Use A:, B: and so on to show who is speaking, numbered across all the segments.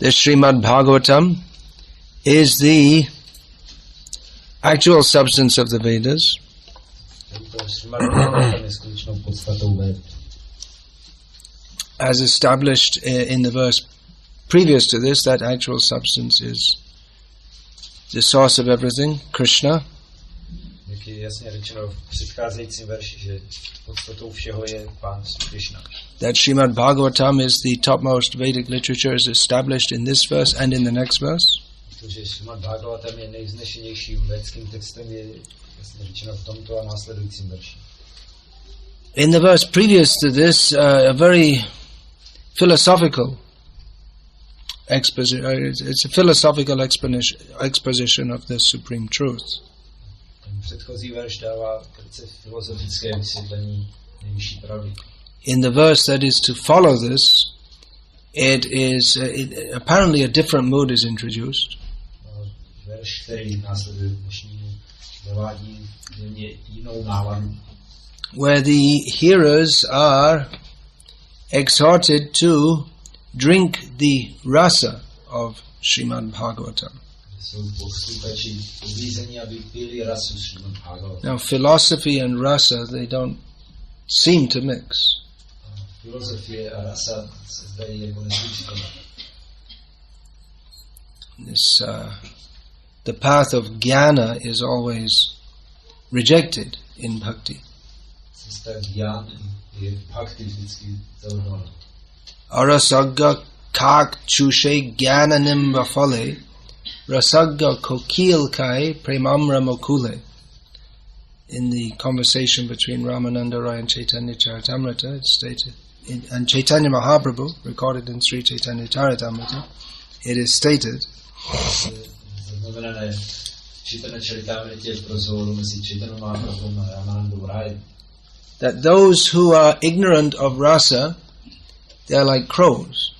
A: the Srimad Bhagavatam is the actual substance of the Vedas. As established in the verse previous to this, that actual substance is the source of everything, Krishna. That Srimad Bhagavatam is the topmost Vedic literature is established in this verse and in the next verse. In the verse previous to this, a very philosophical exposition. It's a philosophical exposition of the supreme truth. In the verse that is to follow this, apparently a different mood is introduced. Where the hearers are exhorted to drink the rasa of Srimad Bhagavatam. Now, philosophy and rasa, they don't seem to mix. The path of jnana is always rejected in bhakti. Arasagga kak chushe jnananim vafale rasagga kokil kai premamra mokule. In the conversation between Ramananda Rai and Chaitanya Charitamrita, it's stated, and Chaitanya Mahaprabhu, recorded in Sri Chaitanya Charitamrita, it is stated that those who are ignorant of rasa, they are like crows,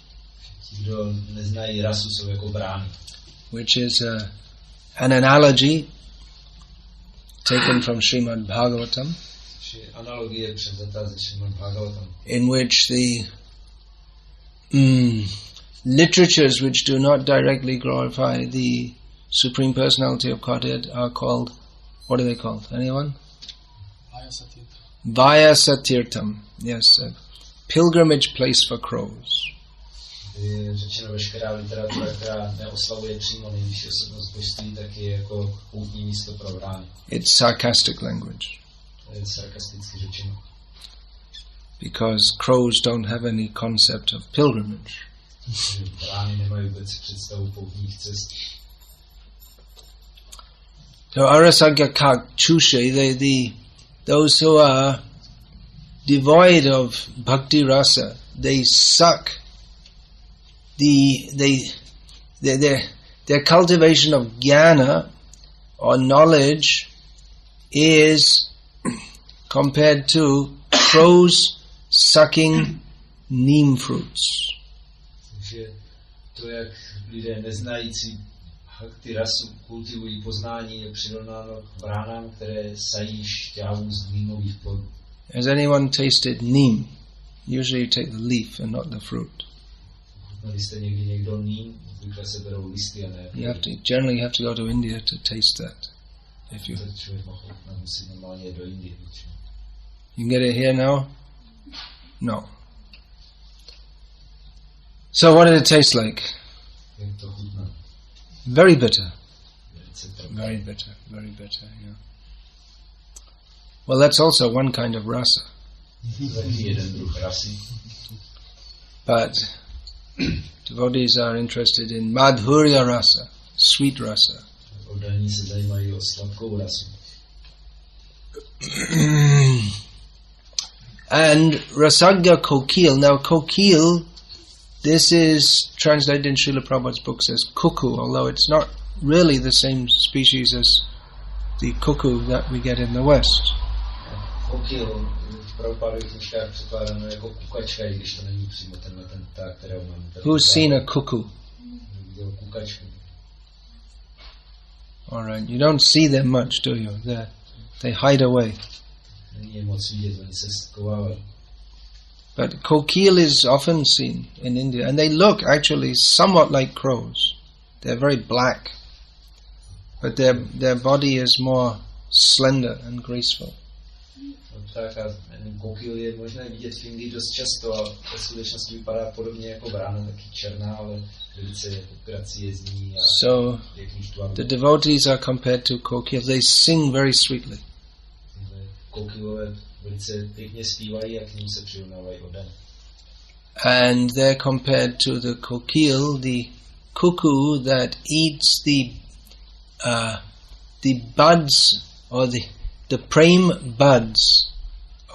A: which is an analogy taken from Srimad Bhagavatam, in which the literatures which do not directly glorify the Supreme Personality of Godhead are called, what are they called? Anyone? Vyasatirtham. Yes, a pilgrimage place for crows. It's sarcastic language. Because crows don't have any concept of pilgrimage. So arasagya kak chushe, those who are devoid of bhakti rasa, they suck. Their cultivation of jnana or knowledge is compared to crows sucking neem fruits. Has anyone tasted neem? Usually you take the leaf and not the fruit. Generally have to go to India to taste that. If you can get it here now? No. So what did it taste like? Very bitter. Very bitter, yeah. Well, that's also one kind of rasa. But devotees are interested in madhurya rasa, sweet rasa. And rasagya kokil. Now kokil, this is translated in Srila Prabhupada's books as cuckoo, although it's not really the same species as the cuckoo that we get in the West. Who's seen a cuckoo? Alright, you don't see them much, do you? They hide away. But kokil is often seen in India, and they look actually somewhat like crows. They're very black, but their body is more slender and graceful.
B: Kokil je možné vidět v Indii dost často a ve skutečnosti vypadá podobně jako vrana, taky černá, ale velice graciezní a
A: so the devotees are compared to kokil. They sing very sweetly.
B: Kokilové velice pěkně zpívají a k ním se přirovnávají odaně.
A: And they're compared to the kokil, the cuckoo that eats the buds or the prem buds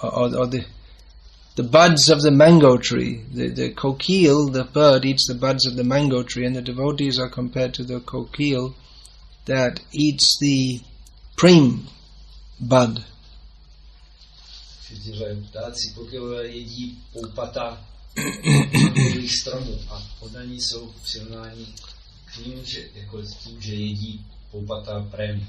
A: or the buds of the mango tree. The kokil, the bird, eats the buds of the mango tree, and the devotees are compared to the kokil that eats the prem bud.
B: Ptáci kokilové jedí poupata stromů a oddaní jsou v srovnání tím, že jedí poupata prémy.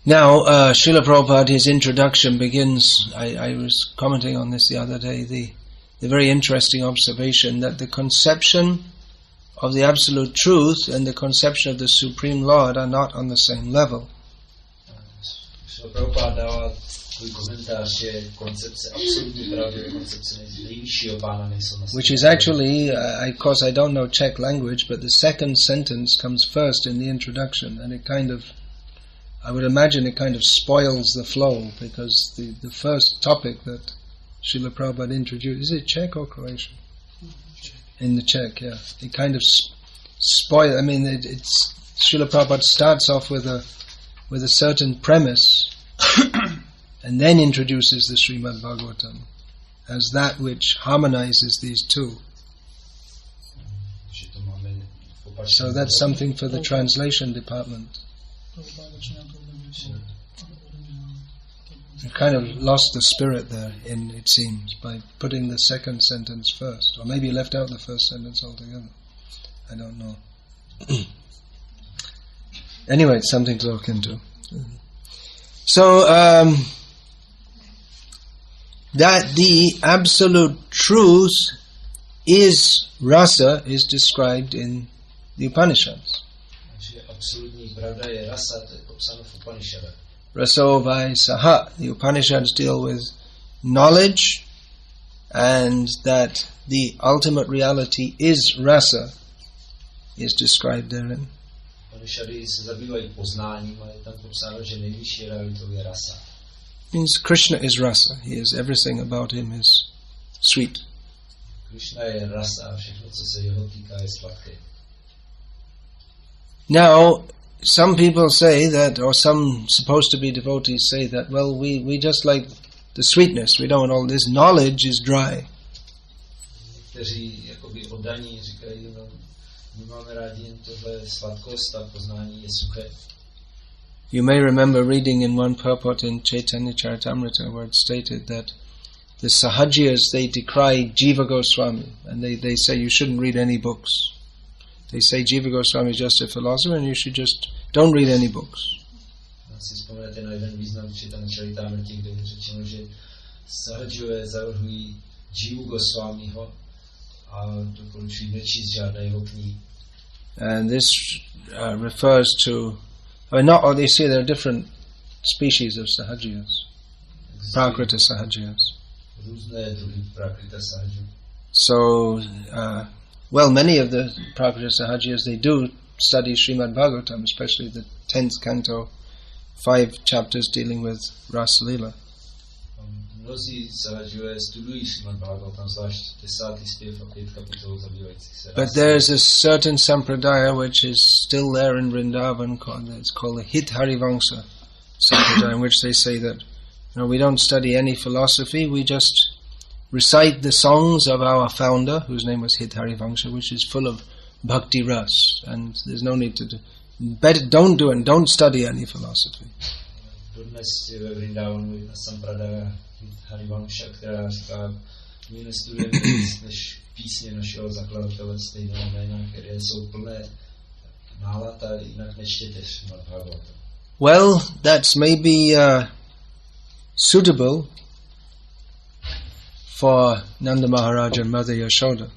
A: Now, Srila Prabhupada, his introduction begins, I was commenting on this the other day, the very interesting observation that the conception of the Absolute Truth and the conception of the Supreme Lord are not on the same level.
B: Srila Prabhupada dává komentář, že koncepce absolutní pravdy a koncepce nejvyššího pána nejsou na stejné.
A: Which is actually, of course I don't know Czech language, but the second sentence comes first in the introduction, and it kind of, I would imagine it kind of spoils the flow, because the first topic that Srila Prabhupada introduced, is it Czech or Croatian? In the Czech, yeah. It kind of spoils, I mean, it's Srila Prabhupada starts off with a certain premise, and then introduces the Srimad Bhagavatam as that which harmonizes these two. So that's something for the translation department. You kind of lost the spirit there, it seems, by putting the second sentence first. Or maybe you left out the first sentence altogether. I don't know. Anyway, it's something to look into. So, that the absolute truth is rasa is described in the Upanishads. Raso vai saha. The Upanishads deal with knowledge, and that the ultimate reality is rasa is described therein. Means Krishna is rasa. He is, everything about him is sweet. Now, some people say that, or some supposed to be devotees say that, well, we just like the sweetness, we don't want all this, knowledge is dry. You may remember reading in one purport in Chaitanya Charitamrita where it stated that the Sahajiyas, they decry Jiva Goswami, and they say you shouldn't read any books. They say Jiva Goswami is just a philosopher and you should just don't read any books. And this refers to, they say there are different species of Sahajiyas, Prakrita Sahajiyas. So, many of the Prakrita Sahajiyas, they do study Srimad Bhagavatam, especially the 10th canto, 5 chapters dealing with Rasa Lila. But there's a certain sampradaya which is still there in Vrindavan, it's called the Hit Harivamsa sampradaya, in which they say that we don't study any philosophy, we just recite the songs of our founder, whose name was Hit Harivamsa, which is full of bhakti ras, and there's no need to do. Better don't study any philosophy. Well, that's maybe suitable for Nanda Maharaj and Mother Yashoda.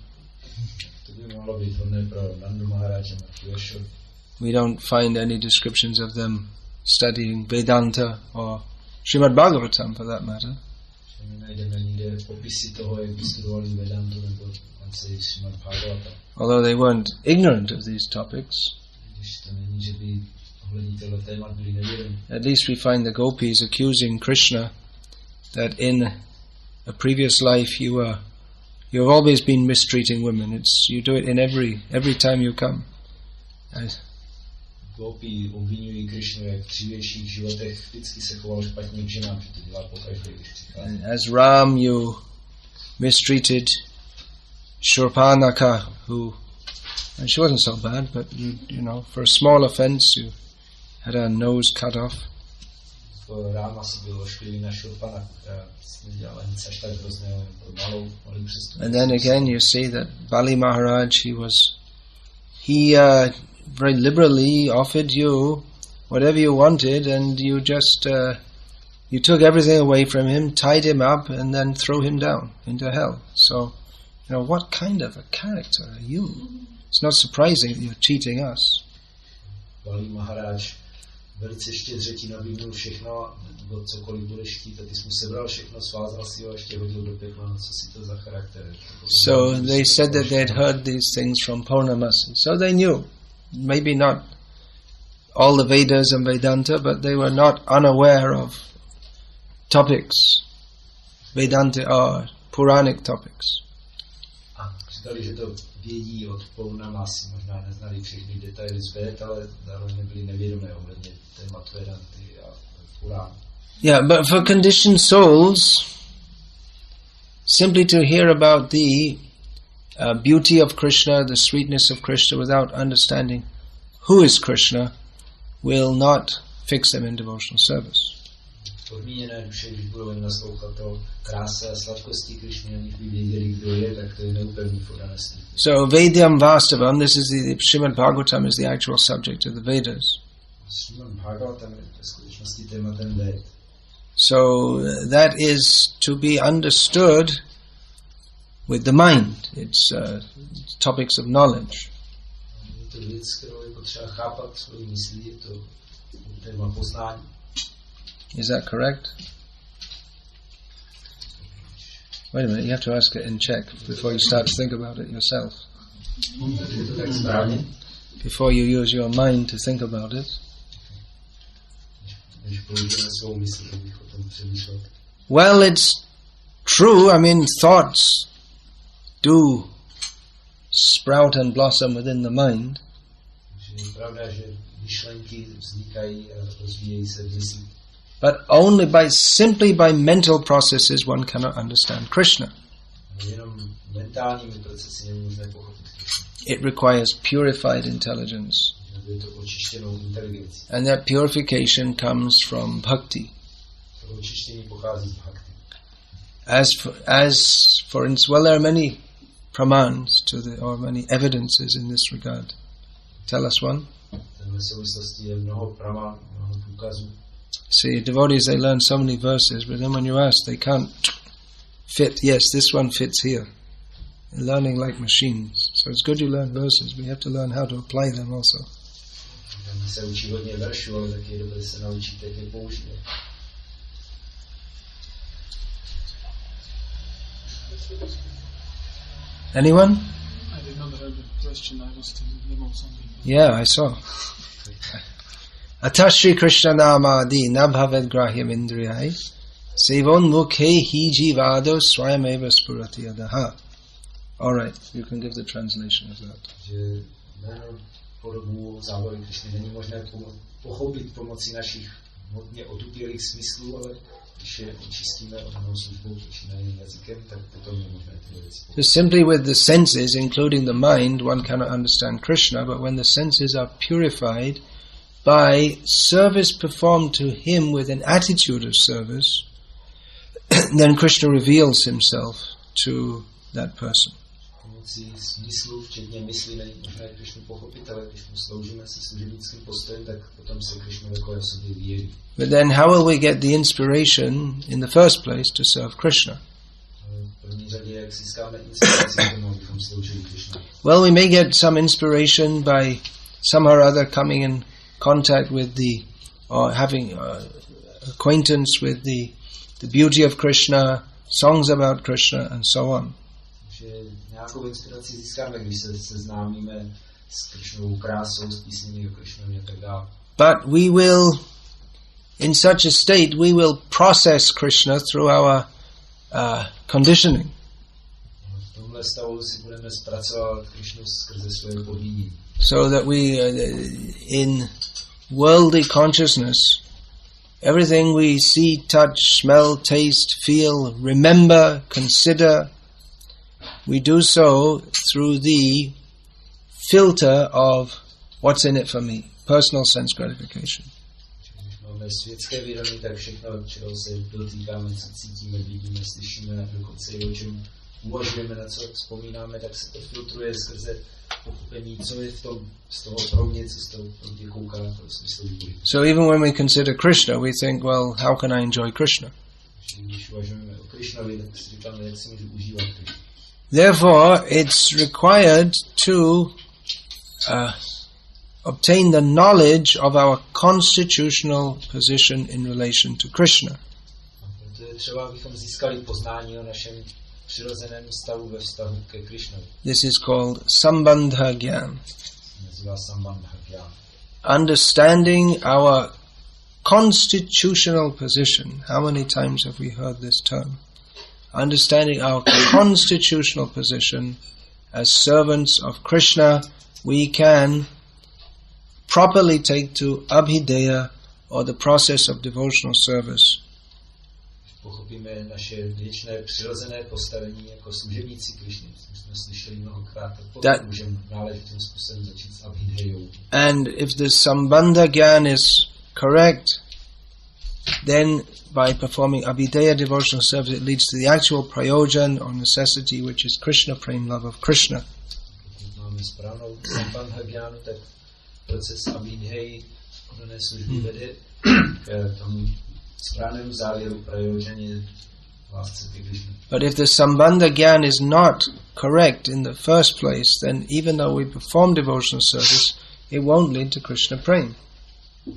A: We don't find any descriptions of them studying Vedanta or Srimad Bhagavatam for that matter. Although they weren't ignorant of these topics, at least we find the gopis accusing Krishna that in a previous life you have always been mistreating women. You do it in every time you come.
B: Gopi obvinují Krishnu, jak v dřívějších životech vždycky se choval špatně k ženám, že to dělá pokaždé, když přichází.
A: As Ram, you mistreated Shurpanaka, and she wasn't so bad, but you know, for a small offense, you had her nose cut off.
B: Ráma si byl ošklivý na Shurpanaku, která nedělala nic až tak hrozného, pro malý přestupek.
A: And then again, you see that Bali Maharaj, he very liberally offered you whatever you wanted, and you just you took everything away from him, tied him up, and then threw him down into hell. So, you know, what kind of a character are you? It's not surprising that you're cheating us.
B: Bali Maharaj velice štědře nabídnul všechno, nebo cokoliv budeš chtít, a ty jsi mu sebral všechno, svázal si ho a ještě hodil do pekla. Co si to za charakter?
A: So they said that they'd heard these things from Purnamasi. So they knew. Maybe not all the Vedas and Vedanta, but they were not unaware of topics, Vedanta or Puranic topics.
B: Říkali, že to vědí od Purnamasi, možná neznali všechny detaily z Véd, ale zároveň byli nevědomé ohledně témat Vedanty a Purán.
A: Yeah, but for conditioned souls, simply to hear about the beauty of Krishna, the sweetness of Krishna, without understanding who is Krishna, will not fix them in devotional service.
B: Podmíněné duše, když budou jen naslouchat toho krásy a sladkosti Krishny, aniž by věděli, kdo je, tak to je neupevní v odanství.
A: So Vedyam Vastavam, this is the Srimad Bhagavatam is the actual subject of the Vedas.
B: Srimad Bhagavatam je v skutečnosti tématem Ved.
A: So that is to be understood with the mind. It's topics of knowledge.
B: To věc, kterou je potřeba chápat svojí myslí, je to téma poznání.
A: Is that correct? Wait a minute, you have to ask it in Czech before you start to think about it yourself. Before you use your mind to think about it. Well, it's true. I mean, thoughts do sprout and blossom within the mind. But only simply by mental processes one cannot understand Krishna. It requires purified intelligence. And that purification comes from bhakti. As for instance, well, there are many pramans or many evidences in this regard. Tell us one. See, devotees, they learn so many verses, but then when you ask, they can't fit. Yes, this one fits here. They're learning like machines. So it's good you learn verses, but you have to learn how to apply them also. Anyone?
C: I did not hear the question. I was in the middle of something.
A: Yeah, I saw. Atashri Krishna namadi nabhaved grahyam indriyai sevon mukhe hi jivado swayameva spurati adaha. All right, you can give the translation of that.
B: Podobnou zábavy Krishny není možné pochopit pomocí našich hodně otupělých smyslů, ale když je očistíme odnou službou počínajícím jazykem, tak potom je možné tyhle věci pochopit.
A: So simply with the senses, including the mind, one cannot understand Krishna, but when the senses are purified by service performed to him with an attitude of service, then Krishna reveals himself to that person.
B: Smyslu, včetně mysli, není možné Krishnu pochopit, ale když mu sloužíme se služebnickým postojem, tak potom se Krishna takové sobě vyjeví.
A: But then how will we get the inspiration in the first place to serve Krishna?
B: V jak získáme inspiraci k tomu, abychom sloužili Krišnu.
A: Well, we may get some inspiration by somehow or other coming in contact with or having acquaintance with the beauty of Krishna, songs about Krishna, and so on.
B: Že nějakou inspiraci získáme, když se seznámíme s Krišnovou krásou, s písněmi o Krišnově a tak dále.
A: But we will, in such a state, we will process Krishna through our conditioning.
B: V tomhle stavu si budeme zpracovat Krišnu skrze svoje podmínění.
A: So that we, in worldly consciousness, everything we see, touch, smell, taste, feel, remember, consider, we do so through the filter of what's in it for me, personal sense gratification.
B: Když máme světské vědomí, tak všechno, čeho se dotýkáme, co cítíme, vidíme, slyšíme, dokonce i o čem uvažujeme, na co vzpomínáme, tak se to filtruje skrze pochopení, co je z toho pro mě, co z toho pro tě kouká, to smysl výbory.
A: So even when we consider Krishna, we think, well, how can I enjoy Krishna?
B: Když uvažujeme o Krišnovi, tak si říkáme, jak si můžu užívat Krišnu.
A: Therefore, it's required to obtain the knowledge of our constitutional position in relation to Krishna.
B: Proto je třeba, abychom získali poznání o našem přirozeném stavu ve vztahu ke Krišnovi.
A: This is called Sambandha Gyan.
B: Nazývá Sambandha Gyan.
A: Understanding our constitutional position. How many times have we heard this term? Understanding our constitutional position as servants of Krishna, we can properly take to abhideya, or the process of devotional service.
B: Pochopíme naše věčné přirozené postavení jako služebníci Krišny. Jsme slyšeli mnohokrát, tak můžeme náležitým způsobem začít s abhidhejou.
A: And if the Sambandha Gyan is correct, then by performing abhideya devotional service, it leads to the actual prayojan or necessity, which is Krishna prem, love of Krishna.
B: Pokud máme správnou Sambandha Gyanu, tak proces abhidheji oné služby vede k tomu správnému závěru prayojaně lásce ke Krišně.
A: But if the Sambandha Gyan is not correct in the first place, then even though we perform devotional service, it won't lead to Krishna prem.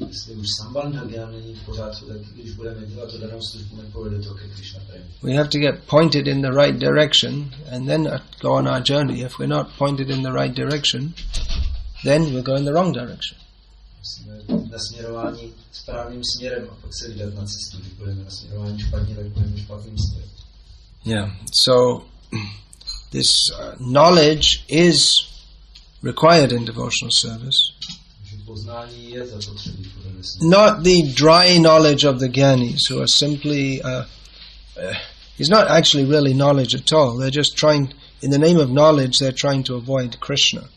B: Jestli už Sambandha Gyan není v pořádku, tak když budeme dělat tu danou službu, nepovede to ke Krishna prem.
A: We have to get pointed in the right direction and then go on our journey. If we're not pointed in the right direction, then we'll go in the wrong direction.
B: Musíme být nasměrování správným směrem a pak se vydat na cestu. Když budeme nasměrování špatně, tak budeme špatným směrem.
A: Yeah, so this knowledge is required in devotional service.
B: Poznání je zapotřebí.
A: Not the dry knowledge of the Gyanis, who are simply, it's not actually really knowledge at all. They're just trying, in the name of knowledge, they're trying to avoid Krishna.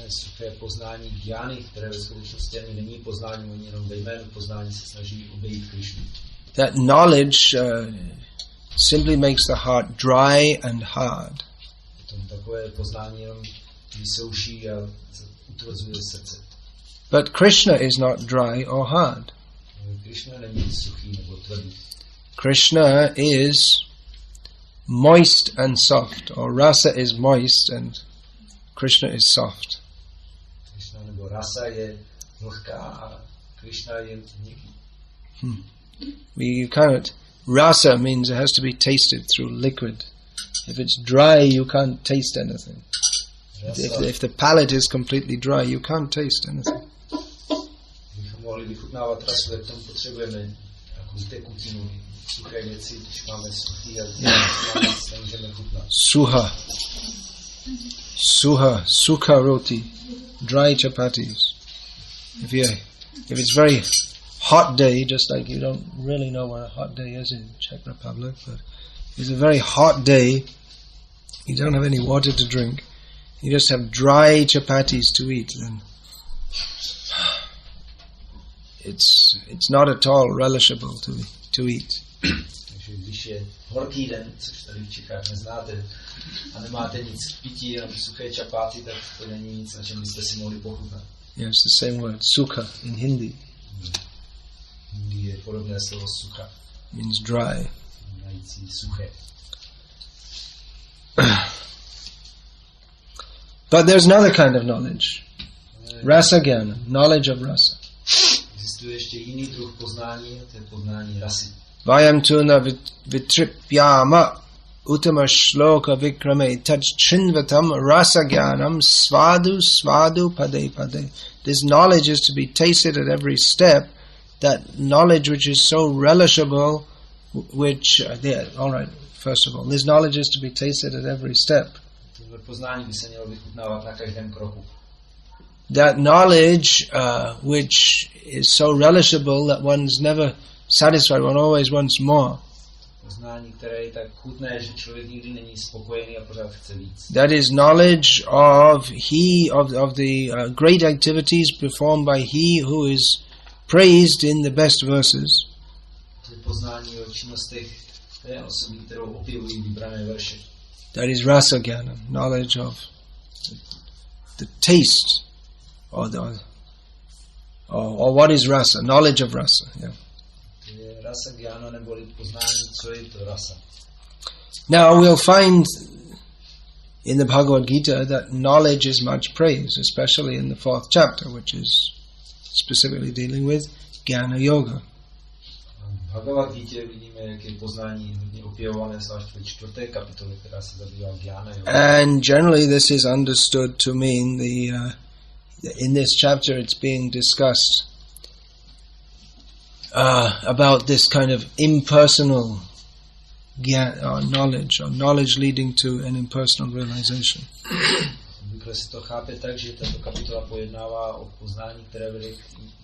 B: Suché poznání Gyány, které ve skutečnosti ani není poznání, oni jenom ve jménu poznání se snaží obejít Krishnu.
A: That knowledge simply makes the heart dry and hard.
B: Potom takové poznání jenom vysouší a utvrzuje srdce.
A: But Krishna is not dry or hard.
B: Krishna není suchý nebo tvrdý.
A: Krishna is moist and soft, or rasa is moist and Krishna is soft.
B: Krishna nebo rasa je vlhká a Krishna je měkký.
A: You cannot. Rasa means it has to be tasted through liquid. If it's dry, you can't taste anything. If the palate is completely dry, you can't taste anything.
B: Kdybychom mohli vychutnávat rasu, tak tomu potřebujeme nějakou tekutinu, suché věci, když máme suchý a nemůžeme chutnat. Suha roti, dry chapatis. If it's very hot day, just like you don't really know what a hot day is in Czech Republic, but it's a very hot day, you don't have any water to drink, you just have dry chapatis to eat, then it's not at all relishable to eat. Takže když je horký den, což tady v Čechách neznáte, a nemáte nic k pití, jenom suché čapáty, tak to není nic, na čem byste si mohli pochutnat.
A: Yeah, it's the same word, sukha in Hindi.
B: Hindi je podobné slovo sukha.
A: Means dry.
B: Znamenající suché. But there's another kind of knowledge. Rasa jnana, knowledge of rasa.
D: Existuje ještě jiný druh poznání, to je poznání rasy.
B: Vayam tuna vitripyama uttama shloka vikrame tachinvatam rasa jnanam svadu svadu pade pade. This knowledge is to be tasted at every step, that knowledge which is so relishable, which, all right, first of all, this knowledge is to be tasted at every step.
D: Poznání by se mělo vychutnávat na každém kroku.
B: That knowledge which is so relishable that one's never satisfied, one always wants more.
D: Poznání, které je tak chutné, že člověk nikdy není spokojený a pořád chce víc.
B: That is knowledge of the great activities performed by he who is praised in the best verses.
D: To je poznání o činnostech té osoby, kterou opěvují vybrané verše.
B: That is rasa jnana, knowledge of the taste, or what is rasa, knowledge of rasa. Yeah.
D: To je rasa jnana, neboli poznání, co je to rasa.
B: Now we'll find in the Bhagavad Gita that knowledge is much praised, especially in the 4th chapter, which is specifically dealing with Jnana Yoga.
D: V Bhagavad Gita vidíme, jak je poznání hodně opěvované, zvlášť ve 4. kapitole, která se zabývá Jnana Yoga.
B: And generally this is understood to mean in this chapter it's being discussed about this kind of impersonal knowledge, or knowledge leading to an impersonal realization.
D: Obvykle se to chápe tak, že tato kapitola pojednává o poznání, které vede k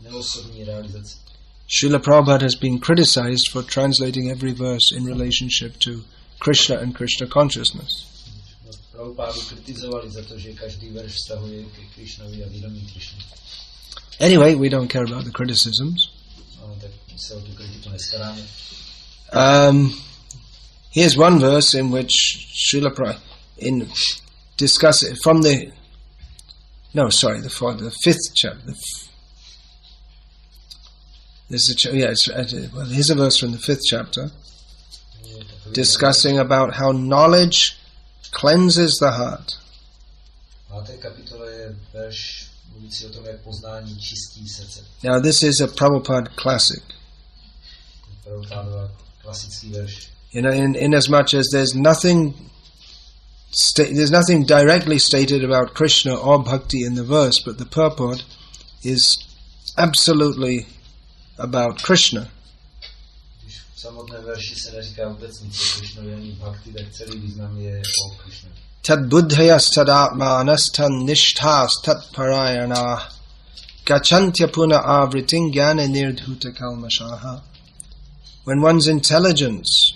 D: neosobní realizaci.
B: Srila Prabhupada has been criticized for translating every verse in relationship to Krishna and Krishna consciousness.
D: Prabhupádu kritizovali za to, že každý verš vztahuje ke Krishnovi a vědomí Krishny.
B: Anyway, we don't care about the criticisms.
D: No, tak se o tu kritiku neskaráme.
B: Here's one verse in which Srila Prabhupada from the 5th chapter. Here's a verse from the 5th chapter discussing about how knowledge cleanses the heart. Now this is a Prabhupada classic. In as much as there's nothing directly stated about Krishna or Bhakti in the verse, but the purport is absolutely about Krishna. Tad buddhayas tadatmanas tan nishthas tat parayana gachantya puna avriting jnana nirdhuta kalmashaha. When one's intelligence,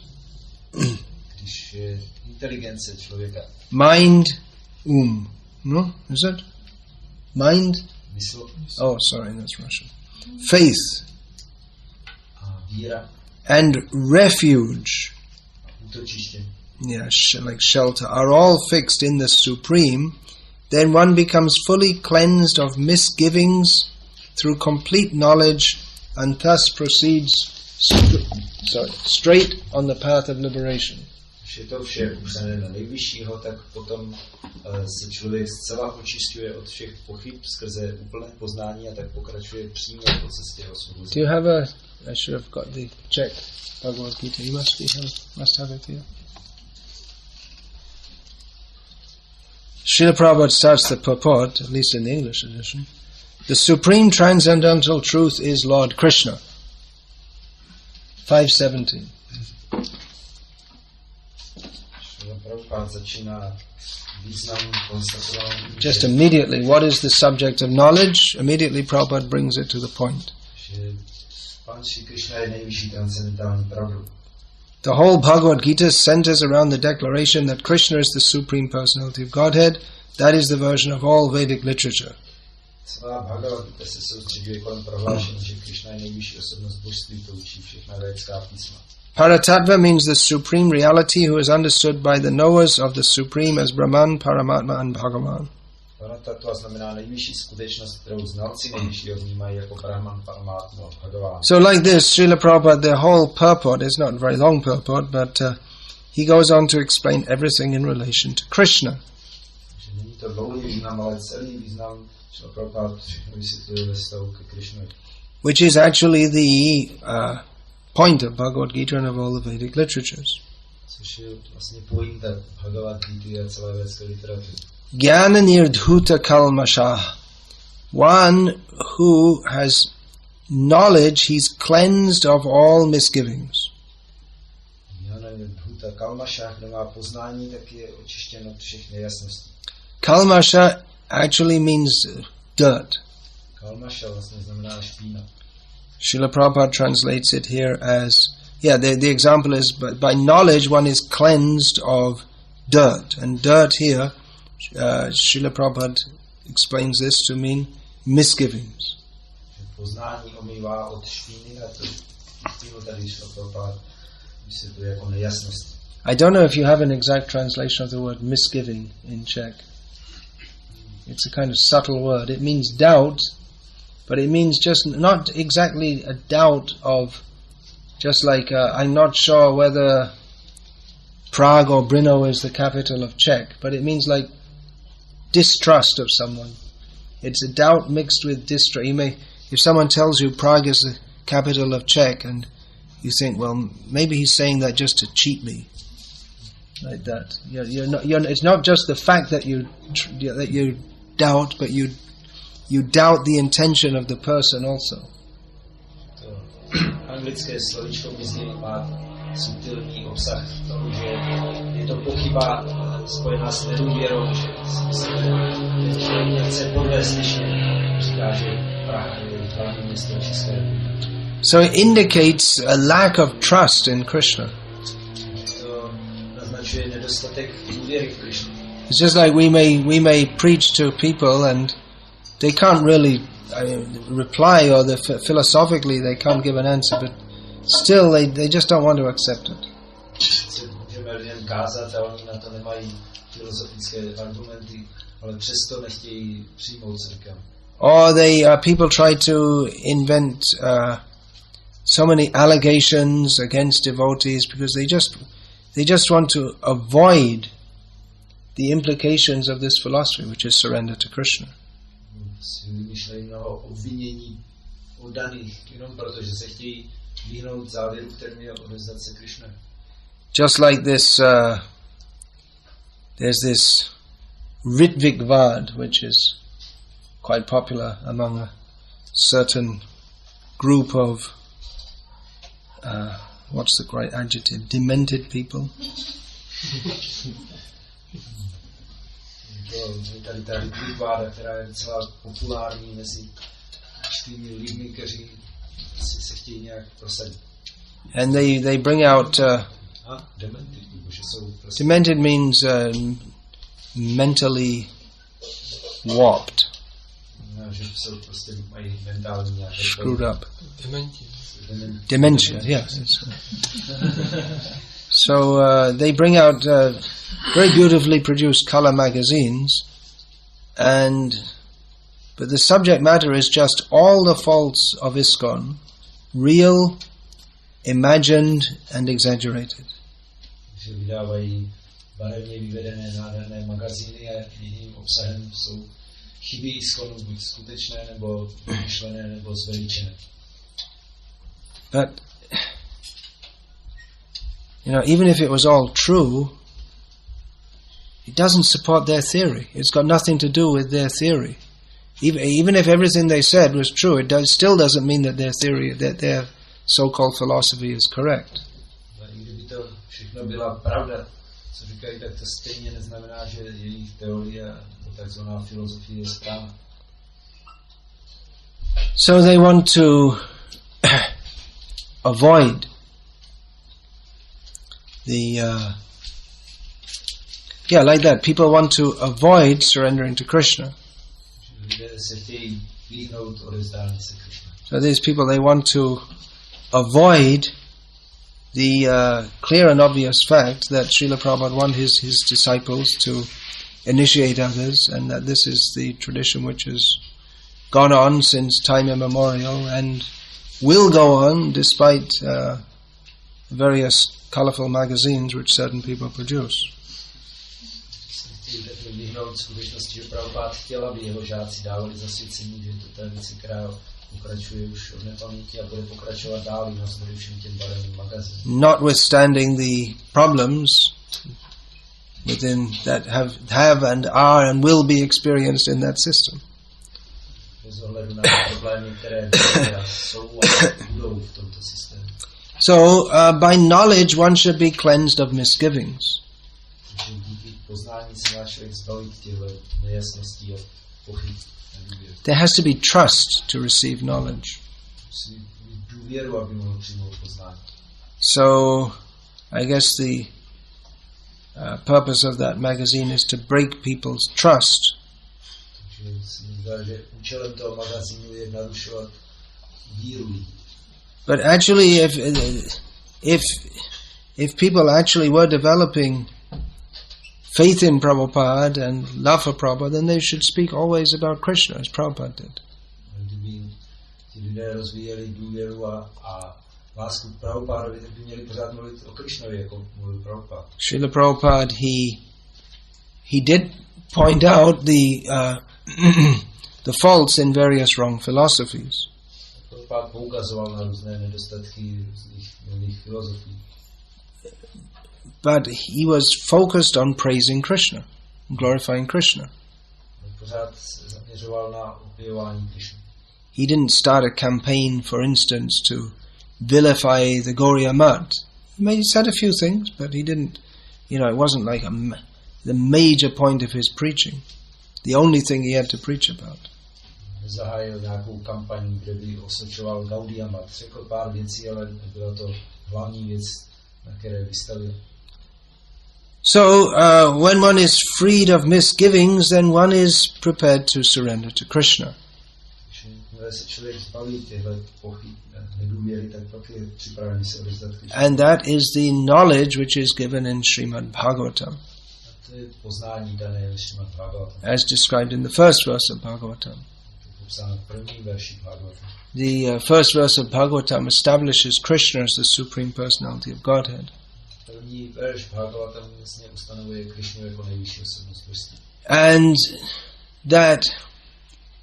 B: mind, no, is it? Mind? Oh, sorry, that's Russian. Faith and refuge, like shelter, are all fixed in the Supreme, then one becomes fully cleansed of misgivings through complete knowledge and thus proceeds straight on the path of liberation.
D: Když je to vše upřené na nejvyššího, tak potom se člověk zcela očišťuje od všech pochyb skrze úplné poznání a tak pokračuje přímo po cestě osvobození.
B: Do you have I should have got the Czech Bhagavad Gita. You must have it here. Srila Prabhupada starts the purport, at least in the English edition. The supreme transcendental truth is Lord Krishna. 5:17. Just immediately, what is the subject of knowledge? Immediately Prabhupada brings it to the point. The whole Bhagavad Gita centers around the declaration that Krishna is the Supreme Personality of Godhead. That is the version of all Vedic literature. Paratattva means the Supreme Reality who is understood by the knowers of the Supreme as Brahman, Paramatma and Bhagavan. So like this, Srila Prabhupada, the whole purport is not a very long purport, but
A: he goes on to explain everything in relation to Krishna.
D: Není to dlouhý význam, ale celý význam Šrila Prabhupada všechno vysvětluje ve vztahu ke Krishnovi.
A: Which is actually the point of Bhagavad Gita and of all the Vedic literatures.
D: Což je vlastně pointa Bhagavad Gita a celé védské literatury.
A: Jnana nirdhuta kalmashah. One who has knowledge, he's cleansed of all misgivings.
D: Jnana nirdhuta kalmashah, kdo má poznání, tak je očištěn od všech nejasností.
A: Kalmasha actually means dirt.
D: Kalmasha vlastně znamená špína.
A: Srila Prabhupada translates it here as, the example is, by knowledge one is cleansed of dirt. And dirt here, Srila Prabhupada explains this to mean misgivings.
D: Poznání omývá od špíny a to špínu tady Srila Prabhupada vysvětluje jako nejasnost.
A: I don't know if you have an exact translation of the word misgiving in Czech. It's a kind of subtle word. It means doubt, but it means just not exactly a doubt of, just like I'm not sure whether Prague or Brno is the capital of Czech, but it means like distrust of someone. It's a doubt mixed with distrust. If someone tells you Prague is the capital of Czech, and you think, well, maybe he's saying that just to cheat me, like that. It's not just the fact that you doubt, but you doubt the intention of the person also.
D: To anglické slovíčko misgiving má subtilní obsah v tom, že je to pochyba spojená s nedůvěrou, že člověk nechce podvést, když říká, že Praha je hlavní město České republiky.
A: So it indicates a lack of trust in Krishna.
D: To naznačuje nedostatek důvěry v Krishnu.
A: It's just like we may preach to people and they can't really reply, or philosophically they can't give an answer, but still they just don't want to accept it.
D: Můžeme lidem kázat a oni na to nemají filozofické argumenty, ale přesto nechtějí přijmout, co říkám.
A: Or people try to invent so many allegations against devotees because they just want to avoid the implications of this philosophy, which is surrender to Krishna.
D: Si vymýšlejí mnoho obvinění oddaných, jenom proto, že se chtějí vyhnout závěru, kterým je odevzdat se Krishna.
A: Just like this, there's this Ritvik Vad, which is quite popular among a certain group of, what's the right adjective, demented people.
D: Tady ta Ritvik Vada, která je docela populární mezi čtyřmi lidmi, kteří se chtějí nějak prosadit.
A: And they bring out
D: Demented people, že jsou prostě...
A: Demented means mentally warped,
D: že jsou prostě mají mentální nějaké...
A: screwed up.
C: Dementi.
A: Dementia, yeah. So they bring out very beautifully produced color magazines, but the subject matter is just all the faults of ISKCON, real, imagined and exaggerated.
D: Že vydávají barevně vyvedené nádherné magazíny a jediným obsahem jsou chyby ISKCONu, buď skutečné, nebo vymyšlené, nebo zveličené.
A: But even if it was all true, it doesn't support their theory. It's got nothing to do with their theory. Even if everything they said was true, it still doesn't mean that their theory, that their so-called philosophy is correct.
D: Kdyby to všechno byla pravda, co říkají, tak to stejně neznamená, že jejich teorie nebo takzvaná filozofie je správná.
A: So they want to avoid like that. People want to avoid surrendering to Krishna. So these people, they want to avoid the clear and obvious fact that Srila Prabhupada wanted his disciples to initiate others, and that this is the tradition which has gone on since time immemorial and will go on despite various colorful magazines which certain people produce.
D: Vyhnout skutečnosti, že Prabhupád chtěl, aby jeho žáci dávali zasvěcení, že to je věci, která pokračuje už od nepaměti a bude pokračovat dál i navzdory všem těm barevným magazínům.
A: Notwithstanding the problems within that have and are and will be experienced in that system.
D: Bez ohledu na problémy, které jsou a budou v tomto systému.
A: So, by knowledge one should be cleansed of misgivings.
D: Poznání se má člověk zbavit těchto nejasností a pochyb.
A: There has to be trust to receive knowledge.
D: Musí mít důvěru, aby mohl přijmout poznání.
A: So, I guess the purpose of that magazine is to break people's trust.
D: Takže si zdá, že účelem toho magazínu je narušovat víru.
A: But actually, if people actually were developing faith in Prabhupada and love for Prabhupada, then they should speak always about Krishna, as Prabhupada did.
D: Kdyby ti lidé rozvíjeli důvěru a lásku k Prabhupadovi, tak by měli pořád mluvit o Krishnovi, jako mluvil Prabhupada.
A: Srila Prabhupada, he did point out the faults in various wrong philosophies.
D: Prabhupada poukazoval na různé nedostatky různých nových filozofií.
A: But he was focused on praising Krishna, glorifying Krishna.
D: Pořád se zaměřoval na opěvování Krishny.
A: He didn't start a campaign, for instance, to vilify the Gauriya Math. He said a few things, but he didn't, it wasn't like the major point of his preaching. The only thing he had to preach about.
D: Zahájil nějakou kampaň, kde by osočoval Gaudiya Math. Řekl pár věcí, ale byla to hlavní věc, na které vystavil.
A: So, when one is freed of misgivings, then one is prepared to surrender to Krishna. And that is the knowledge which is given in Srimad Bhagavatam, as described in the first verse of Bhagavatam. The first verse of Bhagavatam establishes Krishna as the Supreme Personality of Godhead. And that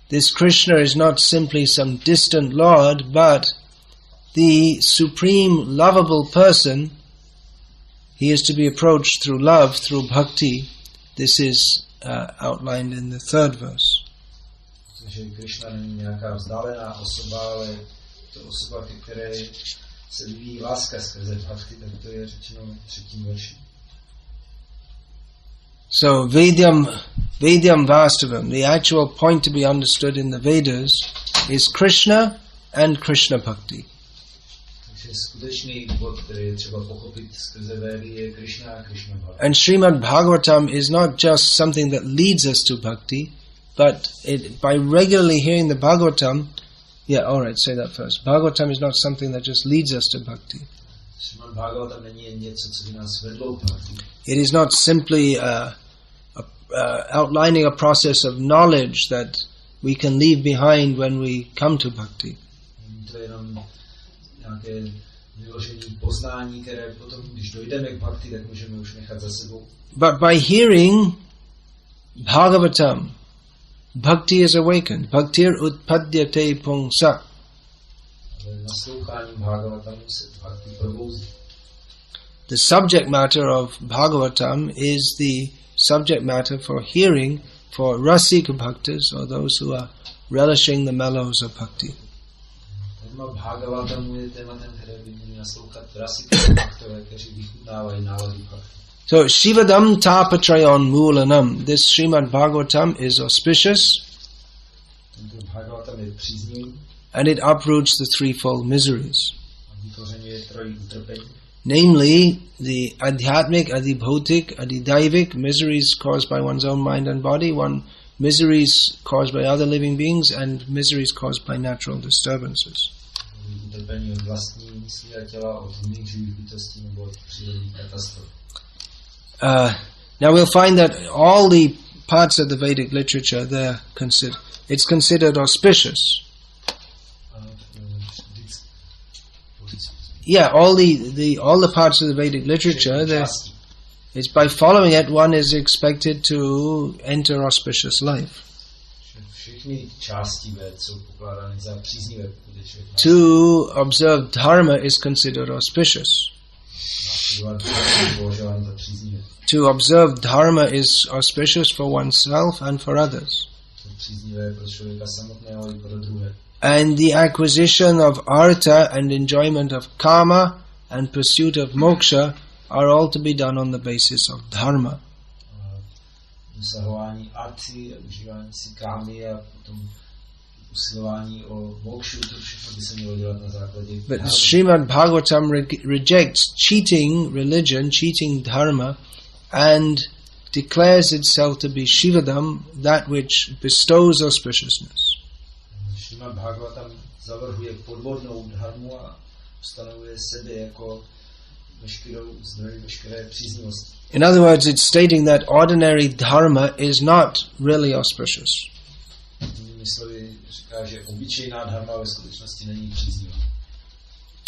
A: this Krishna is not simply some distant Lord, but the supreme lovable person. He is to be approached through love, through bhakti. This is outlined in the third verse.
D: Krishna není nějaká vzdálená osoba, ale to osoba, ke které se vyvíjí láska skrze bhakti, tak to je řečeno v třetím verši.
A: So Vedyam Vastavam, the actual point to be understood in the Vedas is Krishna and Krishna Bhakti.
D: Takže skutečný bod, který je třeba pochopit skrze Vedy, je Krishna a Krishna Bhakti.
A: And Srimad Bhagavatam is not just something that leads us to bhakti, but by regularly hearing the Bhagavatam, say that first. Bhagavatam is not something that just leads us to bhakti. It is not simply outlining a process of knowledge that we can leave behind when we come to bhakti. But by hearing Bhagavatam, bhakti is awakened. Bhaktir utpadyate pungsa. The subject matter of Bhagavatam is the subject matter for hearing for rasika bhaktas, or those who are relishing the mellows of bhakti. So, Sivadam tapa trayonmulanam. This Srimad Bhagavatam is auspicious, and it uproots the threefold miseries. Namely, the adhyatmic, adhibhotik, adhidaivik, miseries caused by one's own mind and body, miseries caused by other living beings, and miseries caused by natural disturbances. Now we'll find that all the parts of the Vedic literature, it's considered auspicious.
B: all the parts of the Vedic literature, it's by following it one is expected to enter auspicious life.
D: Všechny části Véd jsou pokládány za příznivé, pokud člověk má.
B: To observe dharma is considered auspicious.
D: Považován za příznivé.
B: To observe dharma is auspicious for oneself and for others.
D: Příznivé pro člověka samotného i pro druhé.
B: And the acquisition of artha and enjoyment of kama and pursuit of moksha are all to be done on the basis of dharma.
D: Dosahování arty, užívání si kámy a potom usilování o mokšu, to všechno by se mělo dělat na základě.
B: But Srimad Bhagavatam rejects cheating religion, cheating dharma, and declares itself to be Sivadam, that which bestows auspiciousness.
D: Srimad Bhagavatam zavrhuje podvodnou dharmu a stanovuje sebe jako veškeré příznivosti.
B: In other words, it's stating that ordinary dharma is not really auspicious.
D: Jinými slovy říká, že obyčejná dharma ve skutečnosti není příznivá.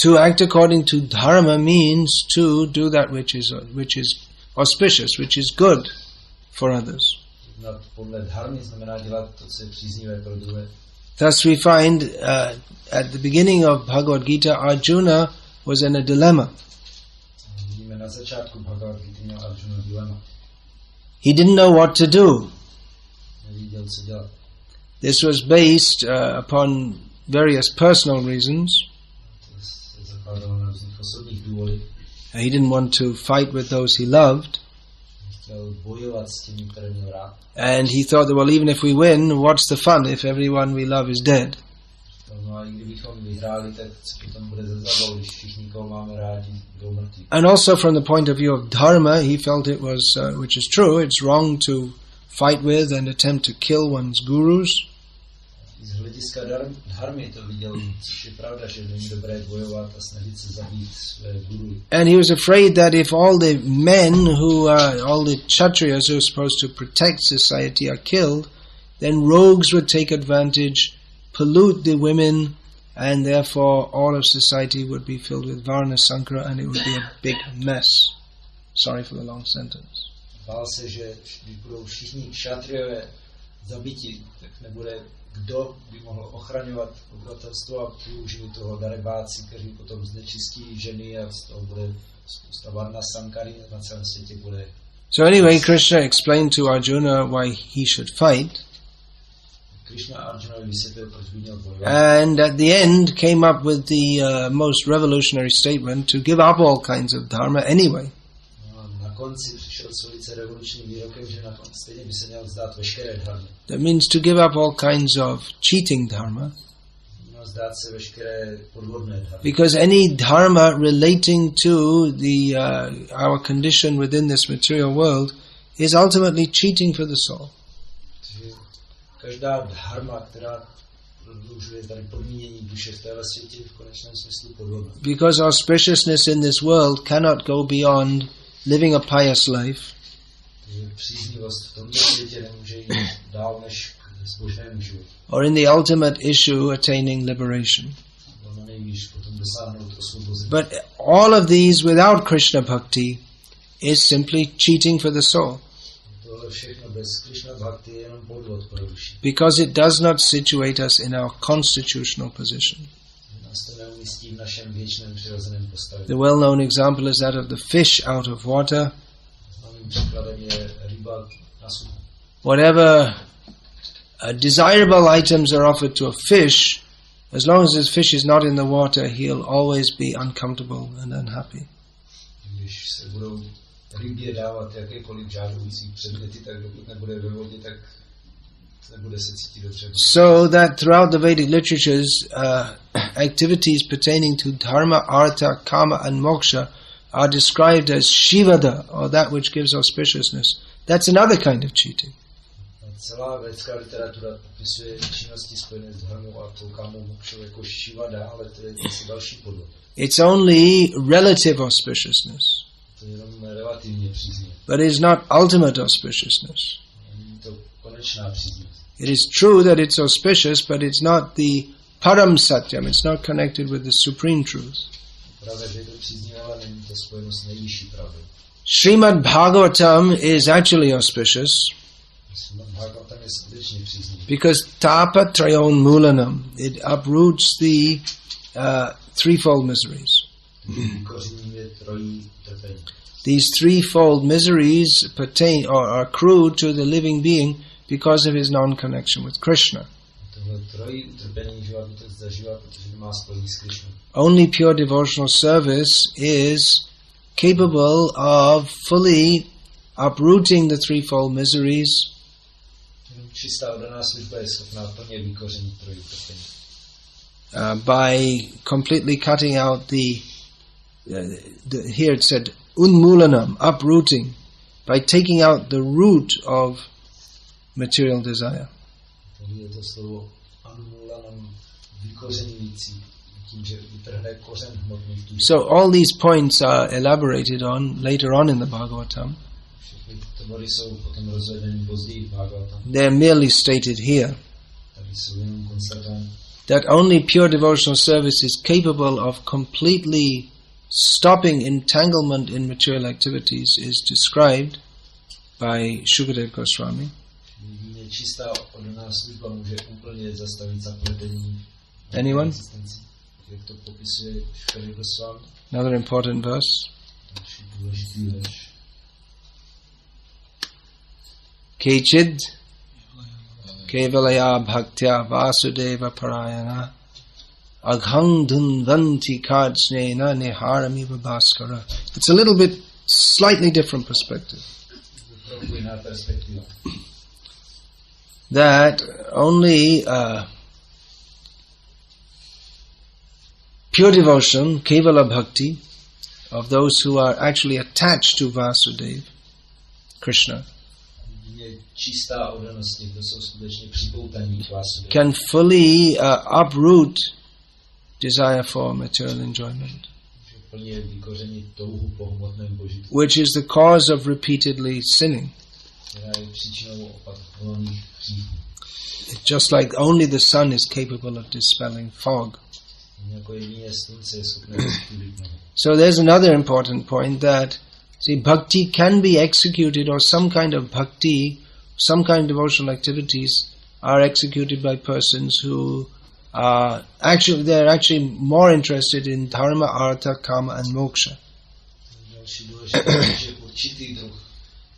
B: To act according to dharma means to do that which is auspicious, which is good for others.
D: Podle dharmy znamená dělat to, co je příznivé pro druhé.
B: Thus we find at the beginning of Bhagavad Gita, Arjuna was in a dilemma.
D: Na začátku Bhagavad Gita měl Arjuna dilema.
B: He didn't know what to do.
D: Nevěděl, co dělat.
B: This was based upon various personal reasons.
D: To se zakládalo na různých osobních důvodech.
B: He didn't want to fight with those he loved.
D: Chtěl bojovat s těmi, které měl rád.
B: And he thought that, well, even if we win, what's the fun if everyone we love is dead?
D: No a i kdybychom vyhráli, tak co potom bude za zábavu, když všichni, koho máme rádi, budou mrtví.
B: And also from the point of view of dharma, he felt it was, which is true, it's wrong to fight with and attempt to kill one's gurus.
D: Z hlediska dharmy to viděl, což je pravda, že není dobré bojovat a snažit se zabít své guruji.
B: And he was afraid that if all the men all the kshatriyas who are supposed to protect society are killed, then rogues would take advantage, pollute the women, and therefore all of society would be filled with varna sankara and it would be a big mess. Sorry for the long sentence.
D: Bál se, že když budou všichni kšatriové zabiti, tak nebude kdo by mohl ochraňovat obyvatelstvo a využijí toho darebáci, kteří potom znečistí ženy a z toho bude spousta varna sankary na celém světě bude.
B: So anyway, Krishna explained to Arjuna why he should fight.
D: Krishna Arjunovi vysvětlil, proč by měl bojovat.
B: And at the end came up with the most revolutionary statement to give up all kinds of dharma anyway.
D: Na konci přišel s velice revolučním výrokem, že na konci stejně by se měl vzdát veškeré dharmy.
B: That means to give up all kinds of cheating dharma.
D: Měl vzdát se veškeré podvodné dharmy.
B: Because any dharma relating to our condition within this material world is ultimately cheating for the soul.
D: Každá dharma, která prodlužuje tady podmínění duše v téhle světě, v konečném smyslu podvodná.
B: Because auspiciousness in this world cannot go beyond living a pious life.
D: Příznivost v tomto světě nemůže jít dál než k zbožnému životu.
B: Or in the ultimate issue, attaining liberation. But all of these without Krishna bhakti is simply cheating for the soul. Because it does not situate us in our constitutional position. The well-known example is that of the fish out of water. Whatever desirable items are offered to a fish, as long as this fish is not in the water, he'll always be uncomfortable and unhappy. So that throughout the Vedic literatures, activities pertaining to dharma, artha, kama and moksha are described as shivada, or that which gives auspiciousness. That's another kind of cheating.
D: Celá védská literatura popisuje činnosti spojené s dharmou a kámou mokšou jako šivada, ale to je asi další podvod.
B: It's only relative auspiciousness.
D: To je jenom relativně příznivé.
B: But it is not ultimate auspiciousness.
D: Není to konečná příznivost.
B: It is true that it's auspicious, but it's not the param satyam. It's not connected with the supreme truth.
D: pravda, že je to příznivé, ale není to spojeno s nejvyšší pravdou.
A: Srimad Bhagavatam is actually auspicious
D: Srimad Bhagavatam je skutečně příznivý.
A: because tapa trayonmulanam, it uproots the threefold miseries.
D: Vykořením je trojí trpení.
A: These threefold miseries pertain or are accrued to the living being because of his non-connection with Krishna.
D: Tohle trojí utrpení život to zažívá, protože nemá spojení s Krišnou.
A: Only pure devotional service is capable of fully uprooting the threefold miseries
D: Jenom čistá oddaná služba je schopná plně vykořenit trojí utrpení.
A: by completely cutting out here it said unmulanam, uprooting, by taking out the root of material desire.
D: Tady je to slovo anmulanam, vykořenující, tím, že vytrhne kořen hmotných tužeb.
A: So all these points are elaborated on later on in the Bhagavatam.
D: Všechny ty body jsou potom rozvedeny později v Bhagavatam.
A: They're merely stated here.
D: Tady jsou jenom konstatovány.
A: That only pure devotional service is capable of completely stopping entanglement in material activities is described by Shukadeva Goswami.
D: Jedině čistá oddaná služba může úplně zastavit zapletení.
A: Anyone?
D: Jak to popisuje Shukadeva Goswami?
A: Another important verse.
D: Další důležitý verš.
A: Kechid kevalaya bhaktya vasudeva parayana aghang dhunvanti kadsnena niharamiva bhaskara. It's a little bit slightly different perspective.
D: Trochu jiná perspektiva.
A: That only pure devotion, kevala bhakti, of those who are actually attached to Vasudeva, Krishna,
D: Jedině čistá oddanost, to jsou skutečně připoutaní k Vásudeva.
A: can fully uproot desire for material enjoyment,
D: Může plně vykořenit touhu po hmotném božitku,
A: which is the cause of repeatedly sinning.
D: která je příčinou opakovaných hříchů.
A: Just like only the sun is capable of dispelling fog.
D: Jako jedině slunce je schopné rozptýlit nohu.
A: So there's another important point that, see, bhakti can be executed, or some kind of bhakti, some kind of devotional activities are executed by persons who are they're actually more interested in dharma, artha, kama and moksha.
D: Další důležité je, že určitý druh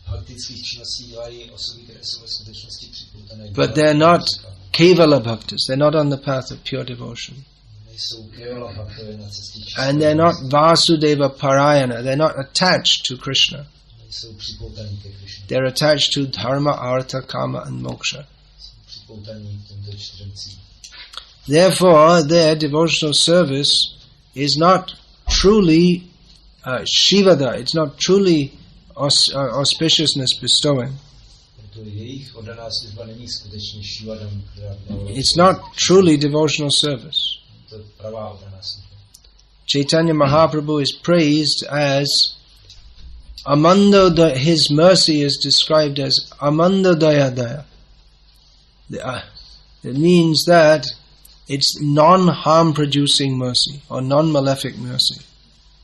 D: bhaktických činností dělají osoby, které jsou ve skutečnosti připoutané.
A: But they're not kevala bhaktas, they're not on the path of pure devotion.
D: Nejsou kevala bhaktové na cestě čisté.
A: And they're not Vasudeva Parayana, they're not attached to Krishna.
D: Nejsou připoutaní ke Krišně.
A: They're attached to dharma, artha, kama and moksha.
D: Jsou připoutaní k těmto čtyřem cílům.
A: Therefore, their devotional service is not truly Shivada, it's not truly auspiciousness bestowing.
D: Proto jejich oddaná služba není skutečně šivadam, která dávala.
A: It's not truly devotional service.
D: To je pravá oddaná služba.
A: Chaitanya Mahaprabhu is praised as Amanda, his mercy is described as Amanda Daya Daya. It means that it's non-harm producing mercy or non-malefic mercy.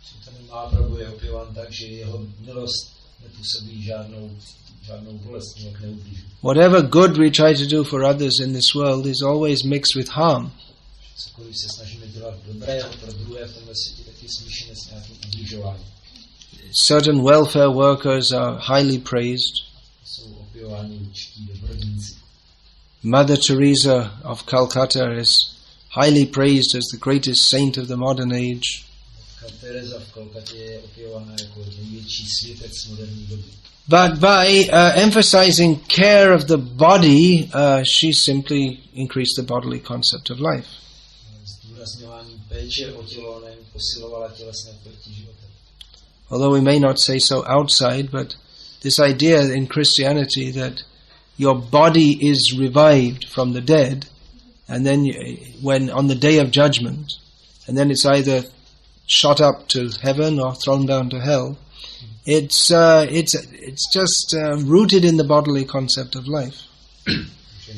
D: Chaitanya Mahaprabhu je opěván tak, že jeho milost nepůsobí žádnou bolest, nějak neublíží.
A: Whatever good we try to do for others in this world is always mixed with harm.
D: Cokoliv se snažíme dělat dobrého pro druhé v tomhle světě, tak je smíšené s nějakým ubližováním.
A: Certain welfare workers are highly praised.
D: Jsou opěváni určití dobrodníci.
A: Mother Teresa of Calcutta is highly praised as the greatest saint of the modern age.
D: Teresa v Kolkatě je opěvána jako největší světec moderní doby.
A: But by emphasizing care of the body, she simply increased the bodily concept of life.
D: Zdůrazňování péče o tělo nejen posilovala tělesné pojetí života.
A: Although we may not say so outside, but this idea in Christianity that your body is revived from the dead, and then when on the day of judgment, and then it's either shot up to heaven or thrown down to hell. It's just rooted in the bodily concept of life.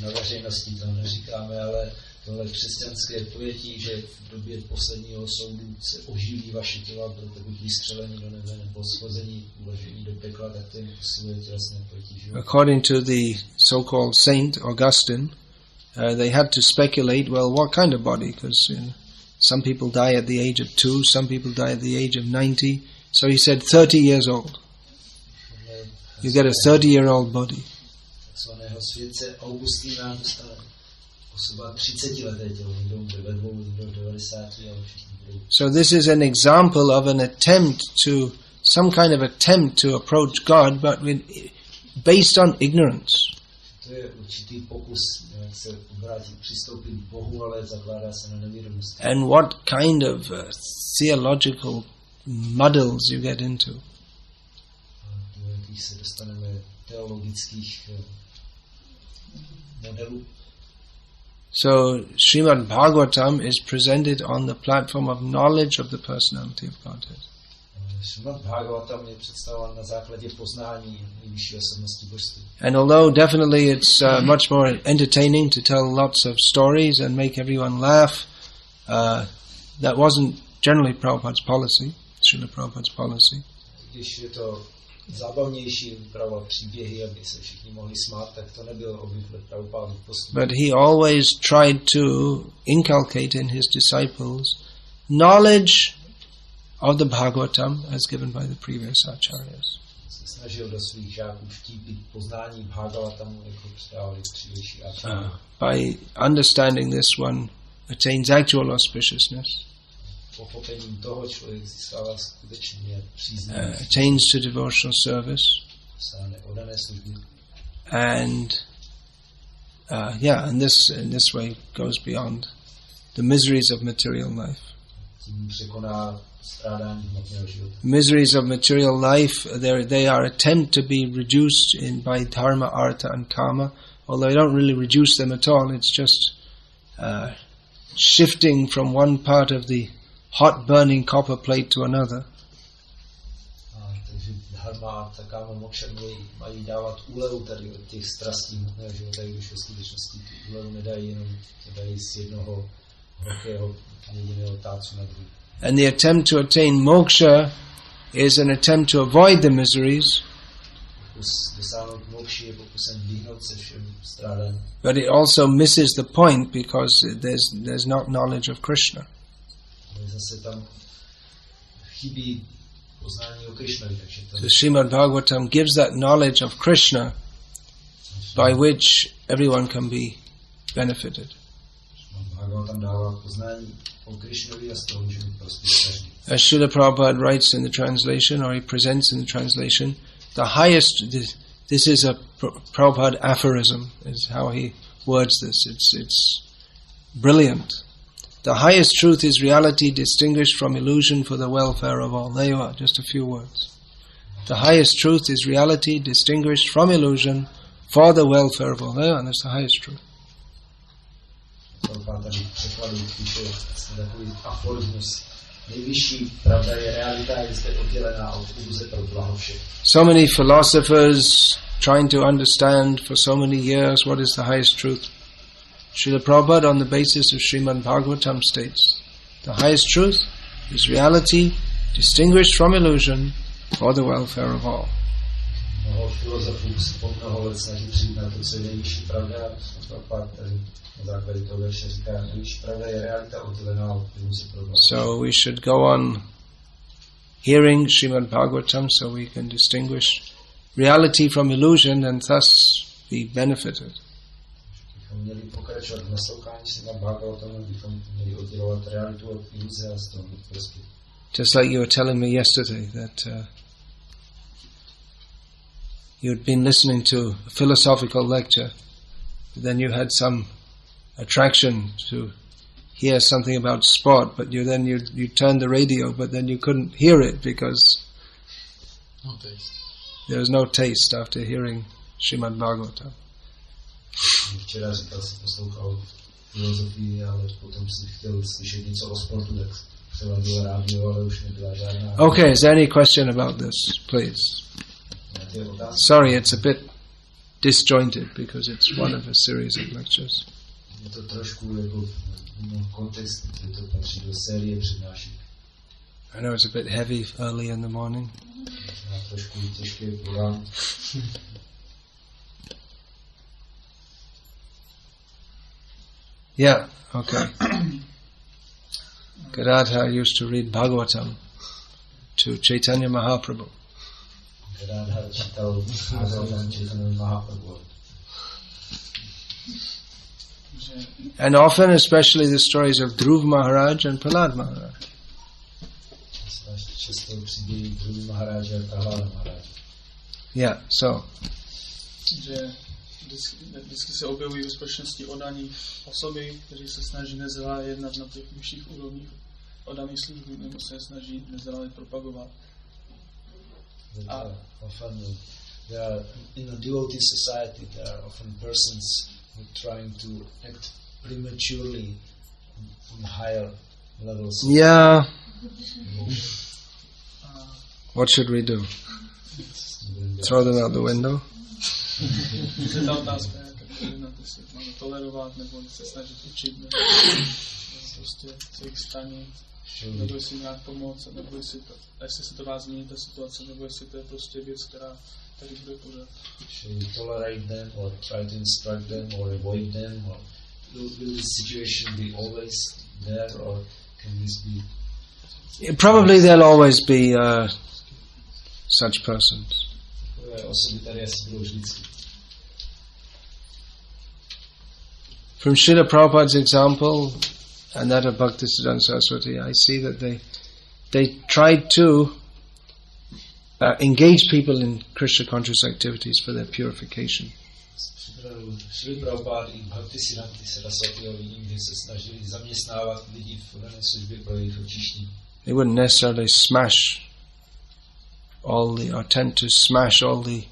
D: Na veřejnosti to neříkáme, ale tohle křesťanské pojetí, že v době posledního soudu se oživí vaše těla, budete buď vystřelení do nebe nebo shození, uložení do pekla, tak to jim posiluje tělesné pojetí života.
A: According to the so-called Saint Augustine, they had to speculate, well, what kind of body? Because some people die at the age of 2, some people die at the age of 90. So he said 30 years old. You get a 30-year-old body.
D: Takzvaného světce Augustína dostane osoba 30leté tělo, někdo umře ve 2, někdo 90, ale všichni budou.
A: So this is an example of an attempt to, some kind of attempt to approach God, but based on ignorance.
D: To je určitý pokus, jak se obrátit, přistoupit k Bohu, ale zakládá se na nevědomosti.
A: And what kind of theological muddles you get into.
D: Do jakých se dostaneme teologických modelů.
A: So Srimad Bhagavatam is presented on the platform of knowledge of the personality of Godhead.
D: Srimad Bhagavatam je představován na základě poznání nejvyšší osobnosti božství.
A: And although definitely it's much more entertaining to tell lots of stories and make everyone laugh, that wasn't generally Prabhupada's policy, Srila Prabhupada's policy.
D: Když je to zábavnější vyprávět příběhy, aby se všichni mohli smát, tak to nebylo obvykle Prabhupádův postup.
A: But he always tried to inculcate in his disciples knowledge of the Bhagavatam as given by the previous acharyas.
D: Se snažil do svých žáků vtípit poznání Bhagavatamu, jako předávali dřívější acharya.
A: By understanding this, one attains actual auspiciousness.
D: Pochopením toho člověk získává skutečně přízeň.
A: Attains to devotional service.
D: Sáhne oddané služby.
A: And and this way goes beyond the miseries of material life.
D: Tím překoná strádání hmotného života.
A: Miseries of material life, they are attempt to be reduced by dharma, artha and kama, although I don't really reduce them at all. It's just shifting from one part of the hot burning copper plate to another.
D: Takže dharma, artha, kama, moksha mají dávat úlevu tady od těch strastí hmotného života, když ve skutečnosti tu úlevu nedají, jenom to dají z jednoho horkého jediného tácu na druhý.
A: And the attempt to attain moksha is an attempt to avoid the miseries. But it also misses the point because there's not knowledge of Krishna. The Srimad Bhagavatam gives that knowledge of Krishna by which everyone can be benefited. As Srila Prabhupada writes in the translation, or he presents in the translation, the highest, this is a Prabhupada aphorism, is how he words this. It's brilliant. The highest truth is reality distinguished from illusion for the welfare of all. There you are, just a few words. The highest truth is reality distinguished from illusion for the welfare of all. There you are, that's the highest truth. So many philosophers trying to understand for so many years what is the highest truth. Srila Prabhupada, on the basis of Srimad Bhagavatam, states the highest truth is reality distinguished from illusion for the welfare of all. So we should go on hearing Srimad Bhagavatam so we can distinguish reality from illusion and thus be benefited. Just like you were telling me yesterday that you had been listening to a philosophical lecture, then you had some attraction to hear something about sport, but you turned the radio, but then you couldn't hear it because there was no taste after hearing Srimad Bhagavatam.
E: Včera říkal, si poslouchal filozofii, ale potom si chtěl slyšet něco o sportu, tak přeladil rádio, ale už nebyla žádná.
A: Okay, is there any question about this, please? Sorry, it's a bit disjointed because it's one of a series of lectures.
E: je to trošku jako kontext, je to patří do série přednášek.
B: I know it's a bit heavy early in the morning.
E: Trošku těžké po ránu.
B: Yeah, okay. Gadadhar used to read Bhagavatam to Chaitanya Mahaprabhu.
E: Gadadhar čítal Bhagavatam Chaitanya Mahaprabhu.
B: And often, especially the stories of Dhruv Maharaj and Prahlad Maharaj. Yeah, so.
C: Že vždycky se objevují ve společnosti oddaní osoby, kteří se snaží nezvládat jednat na těch vyšších úrovních oddaných služby, nebo se snaží nezvládat propagovat.
E: Often there are, in a devotee society there are often persons who are trying to act prematurely on higher levels.
B: Yeah. What should we do? Throw them out the window?
C: Ta otázka je, jestli máme tolerovat, nebo se snažit učit, nebo prostě se jich stanit, nebo jestli nějak pomoct, nebo jestli se to dá změnit ta situace, nebo jestli to je prostě věc, která tady bude pořád.
E: Should we tolerate them, or try to instruct them, or avoid them, or will this situation be always there, or can this be?
B: Probably there'll always be such persons. From Srila Prabhupada's example and that of Bhaktisiddhanta Saraswati, I see that they tried to engage people in Krishna conscious activities for their purification.
E: Srila Prabhupada i Bhaktisiddhanta Saraswati vidím, že se snažili zaměstnávat lidi v dané službě pro jejich očištění.
B: They wouldn't necessarily attempt to smash all the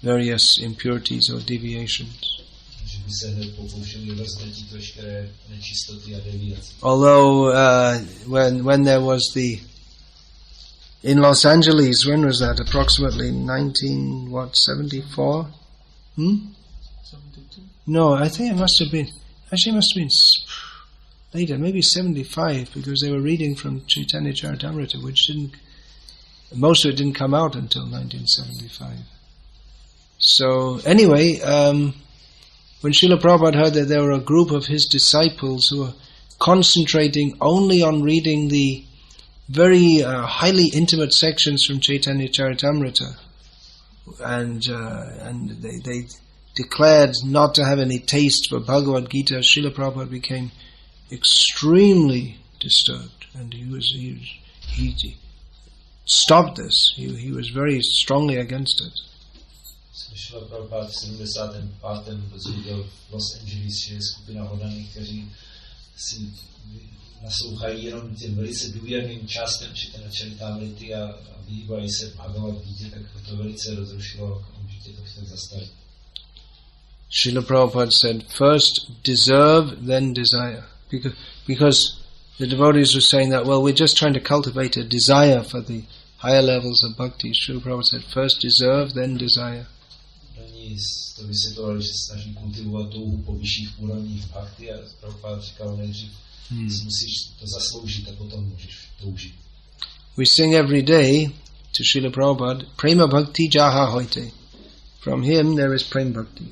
B: various impurities or deviations. Although when there was in Los Angeles, when was that? Approximately 1974?
C: 72?
B: No, I think it must have been later, maybe 75, because they were reading from Chaitanya Charitamrita, which most of it didn't come out until 1975. So anyway, when Srila Prabhupada heard that there were a group of his disciples who were concentrating only on reading the very highly intimate sections from Chaitanya Charitamrita, and they declared not to have any taste for Bhagavad Gita, Srila Prabhupada became extremely disturbed, and he stopped this. He was very strongly against it.
E: Srila Prabhupada v 75. dozvěděl v Los Angeles, že je skupina hodaných, kteří si naslouchají jenom těm velice důvěrným částem Chaitanya Charitamrity a vyhýbají se Bhagavad Gita, tak to velice rozrušilo a okamžitě to chtěl zastavit.
B: Srila Prabhupada said, first deserve, then desire. Because the devotees were saying that, well, we're just trying to cultivate a desire for the higher levels of bhakti. Srila Prabhupada said, first deserve, then desire.
E: Oni to vysvětlovali, že se snaží kultivovat touhu po vyšších úrovních bhakti a Prabhupada říkal, nejdřív si musíš to zasloužit a potom můžeš toužit.
B: We sing every day to Srila Prabhupada, Prema Bhakti Jaha Hoite. From him there is Prem Bhakti.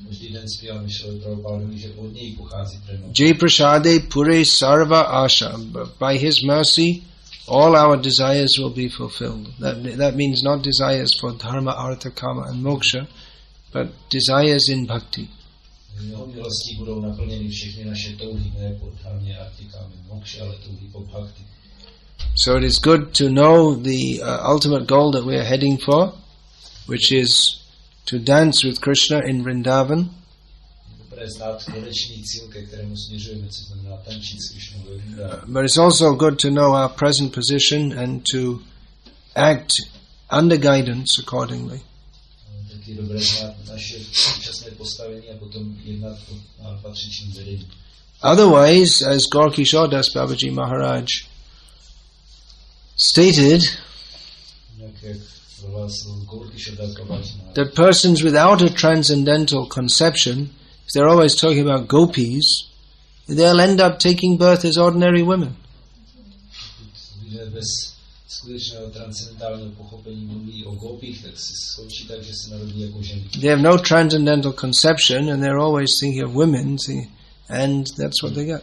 E: Každý den zpíváme Srila Prabhupada, že od něj pochází Prema.
B: Jai Prasade Pure Sarva Asha. By his mercy, all our desires will be fulfilled. That means not desires for dharma, artha, kama and moksha, but desires in bhakti.
E: Jeho milostí budou naplněny všechny naše touhy, ne po dharmě, artha, kama, moksha, ale touhy po bhakti.
B: So it is good to know the ultimate goal that we are heading for, which is to dance with Krishna in Vrindavan. But it's also good to know our present position and to act under guidance accordingly. Otherwise, as Gaur Kishore Das Babaji Maharaj stated, that persons without a transcendental conception, if they're always talking about gopis, they'll end up taking birth as ordinary women. They have no transcendental conception and they're always thinking of women, and that's what they get.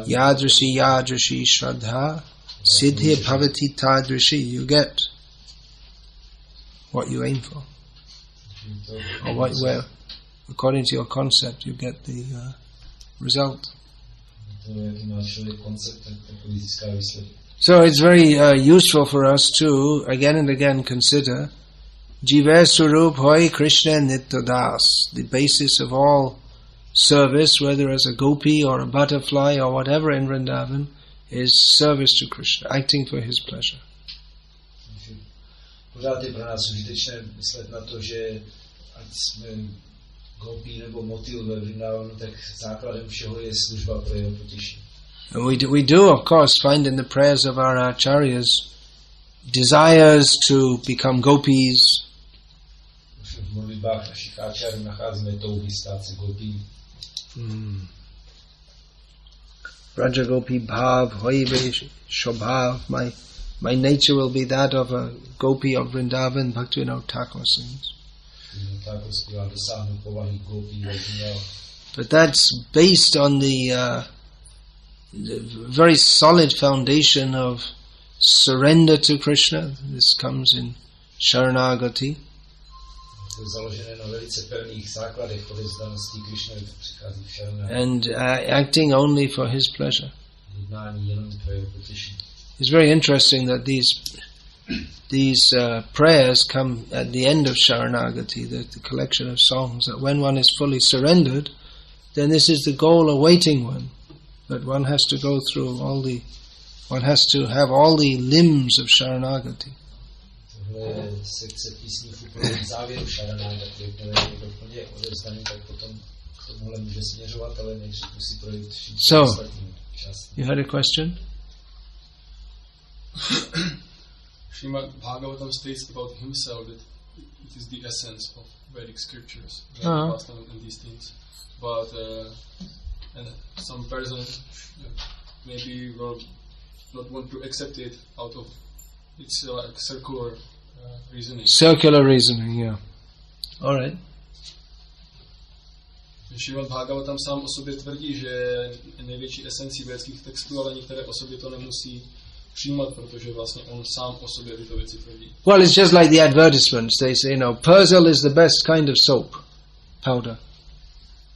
B: Yadrishi Shraddha Siddhi Bhavati Tadrishi. You get what you aim for, or where, according to your concept, you get the result. So it's very useful for us to again and again consider Jiva Swarup Hoy Krishna Nityadas, the basis of all service, whether as a gopi or a butterfly or whatever in Vrindavan, is service to Krishna, acting for his pleasure.
E: Pořád je pro nás užitečné myslet na to, že ať jsme gopí nebo motýl ve Vrindavanu, tak základem všeho je služba pro jeho potěšení.
B: We do, of course, find in the prayers of our acharyas desires to become gopis.
E: V modlitbách našich acharyů nacházíme touhy stát se gopí.
B: Raja Gopi Bhav, Hoive Shobhav, my nature will be that of a gopi of Vrindavan, Bhaktivinoda Thakur sings. But that's based on the very solid foundation of surrender to Krishna. This comes in Sharanagati. And acting only for his pleasure. It's very interesting that these prayers come at the end of Sharanagati, the collection of songs, that when one is fully surrendered, then this is the goal awaiting one. But one has to go through one has to have all the limbs of Sharanagati. So, you had a question?
C: Srimad Bhagavatam states about himself that it is the essence of Vedic scriptures, and these things. But and some person maybe will not want to accept it out of its like circular reasoning.
B: Circular reasoning, yeah. All right.
C: Srimad Bhagavatam sám o sobě tvrdí, že největší esencí védských textů, ale některé osoby to nemusí přijímat, protože vlastně on sám o sobě tyto věci tvrdí.
B: Well, it's just like the advertisements. They say, Persil is the best kind of soap, powder.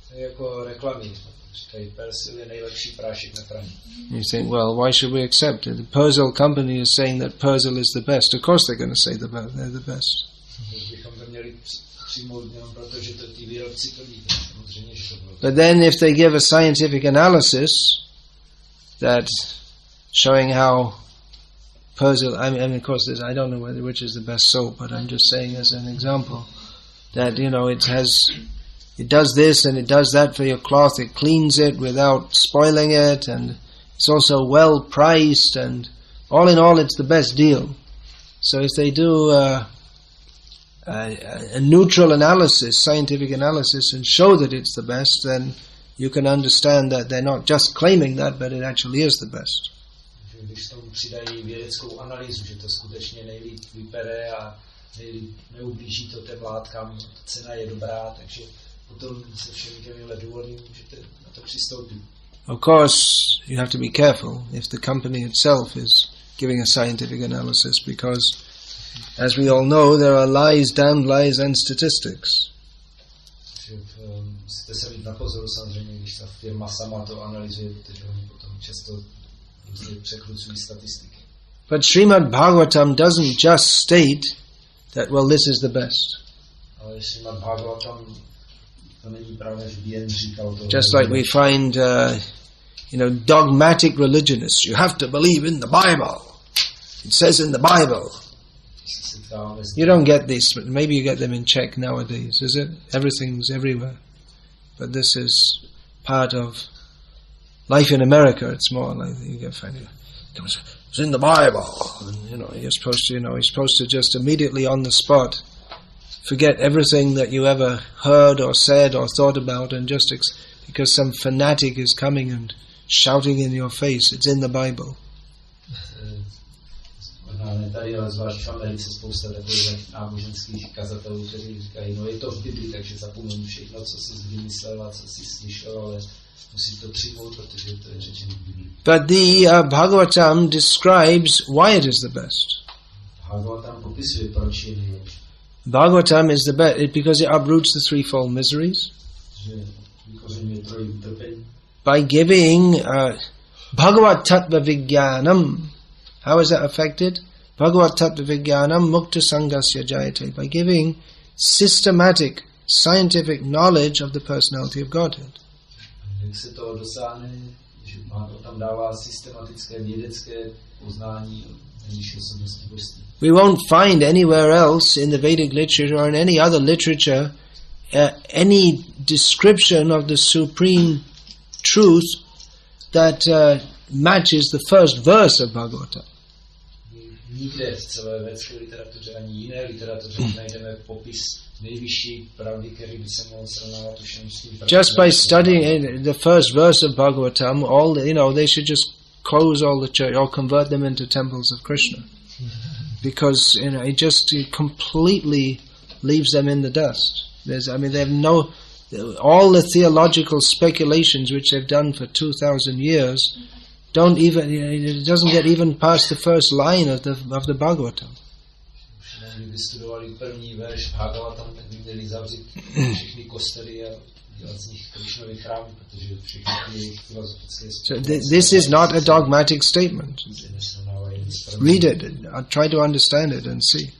E: To je jako reklamy. Říkají, Persil je nejlepší prášek na praní.
B: You think, well, why should we accept it? The Persil company is saying that Persil is the best. Of course they're going to say they're the best. But then if they give a scientific analysis that showing how Persil, I mean of course I don't know which is the best soap, but I'm just saying as an example that it does this and it does that for your cloth, it cleans it without spoiling it, and it's also well priced, and all in all it's the best deal. So if they do a neutral analysis, scientific analysis, and show that it's the best, then you can understand that they're not just claiming that, but it actually is the best.
E: Když tomu přidají vědeckou analýzu, že to skutečně nejlíp vypere a nejlíp neublíží to těm látkám, cena je dobrá, takže potom se všemi těmihle důvody můžete na to přistoupit.
B: Of course, you have to be careful if the company itself is giving a scientific analysis, because as we all know, there are lies, damned lies, and statistics.
E: Musíte se mít na pozoru samozřejmě, když ta firma sama to analyzuje, protože oni potom často překrucují statistiky.
B: But Srimad Bhagavatam doesn't just state that, well, this is the best.
E: Ale Srimad Bhagavatam to není pravda, že by jen říkal to.
B: Just like we find, dogmatic religionists. You have to believe in the Bible. It says in the Bible. You don't get these, but maybe you get them in Czech nowadays, is it? Everything's everywhere. But this is part of life in America. It's more like you can find It's in the Bible. And, you're supposed to just immediately on the spot forget everything that you ever heard or said or thought about, and just because some fanatic is coming and shouting in your face, it's in the Bible.
E: Tady, ale zvlášť v Americe spousta takových náboženských kazatelů, kteří říkají, je to v Bibli, takže zapomeň všechno, co jsi vymyslel a co jsi slyšel, ale musí to přijmout, protože to je řečeno v Bibli.
B: But the Bhagavatam describes why it is the best.
E: Bhagavatam popisuje, proč je nejlepší.
B: Bhagavatam is the best because it uproots the threefold miseries. By giving Bhagavad Tattva Vijnanam. How is that affected? Bhagavad Tattva Vijnanam Mukta Sangasya Jayate. By giving systematic, scientific knowledge of the personality of Godhead.
E: Jak se toho dosáhne, že tam dává systematické vědecké poznání nejvyšší osobnosti božství.
B: We won't find anywhere else in the Vedic literature or in any other literature any description of the supreme truth that matches the first verse of Bhagavatam.
E: Nikde v celé védské literatuře ani jiné literatuře najdeme popis nejvyšší pravdy, který by se mohl srovnávat všem s tím.
B: Just by studying the first verse of Bhagavatam, they should just close all the church or convert them into temples of Krishna, because it just completely leaves them in the dust. They have all the theological speculations which they've done for 2,000 years. It doesn't get even past the first line of the Bhagavatam.
E: Kdyby studovali první verš Bhagavatam, tak by měli zavřít všechny kostely a dělat z nich Krishnovy chrámy, protože všechny jejich filozofické
B: So this is not a dogmatic statement. Read it, try to understand it and see.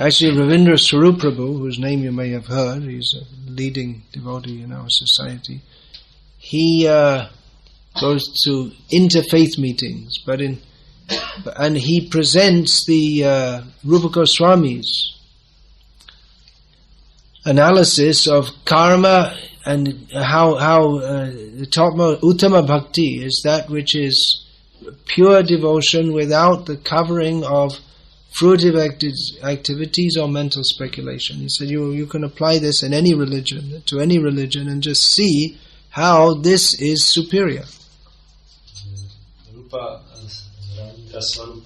B: Actually, Ravindra Swarup Prabhu, whose name you may have heard, he's a leading devotee in our society. He goes to interfaith meetings, and he presents the Rupa Goswami's analysis of karma and how the topmost Uttama Bhakti is that which is pure devotion without the covering of fruitive activities or mental speculation. He said you can apply this in any religion, to any religion, and just see how this is superior.
E: Rupa Swarup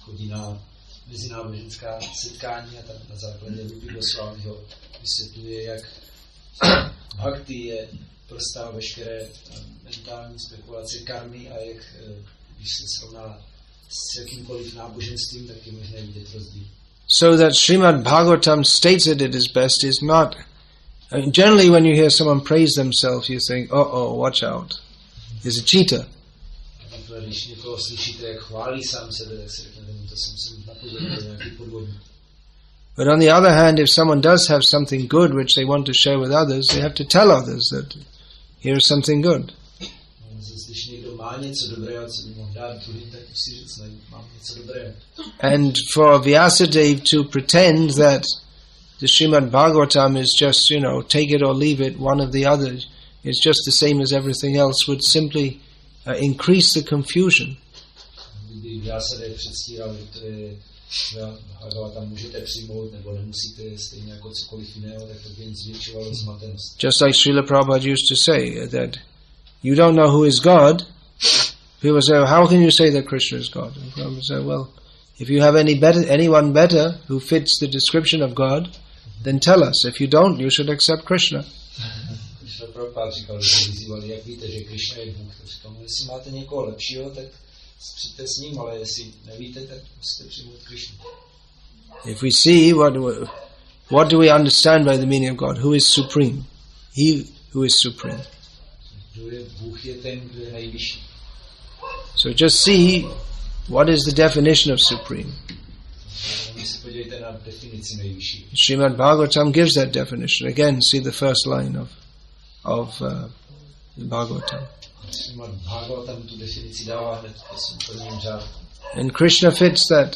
E: chodí na mezináboženská setkání a tam na základě Rupy Goswamiho vysvětluje, jak bhakti je prostá veškeré mentální spekulace karmy a jak, když se srovná s jakýmkoliv náboženstvím, tak je možné vidět rozdíl.
B: So that Srimad Bhagavatam states that it is best is not... generally when you hear someone praise themselves, you think, watch out, there's a cheater.
E: Když někoho slyšíte, jak chválí sám sebe, tak si řeknete, to jsem si napověděl nějaký podvodník.
B: But on the other hand, if someone does have something good which they want to share with others, they have to tell others that here's something good. And for Vyasadeva to pretend that the Srimad Bhagavatam is just, take it or leave it, one of the others, is just the same as everything else, would simply increase the confusion. Just like Srila Prabhupada used to say, that you don't know who is God. People say, how can you say that Krishna is God? And Prabhupada said, well, if you have anyone better who fits the description of God, then tell us. If you don't, you should accept Krishna. If we see what do we understand by the meaning of God? Who is supreme? He who is supreme. So just see what is the definition of supreme. Srimad Bhagavatam gives that definition. Again, see the first line of the Bhagavatam. And Krishna fits that.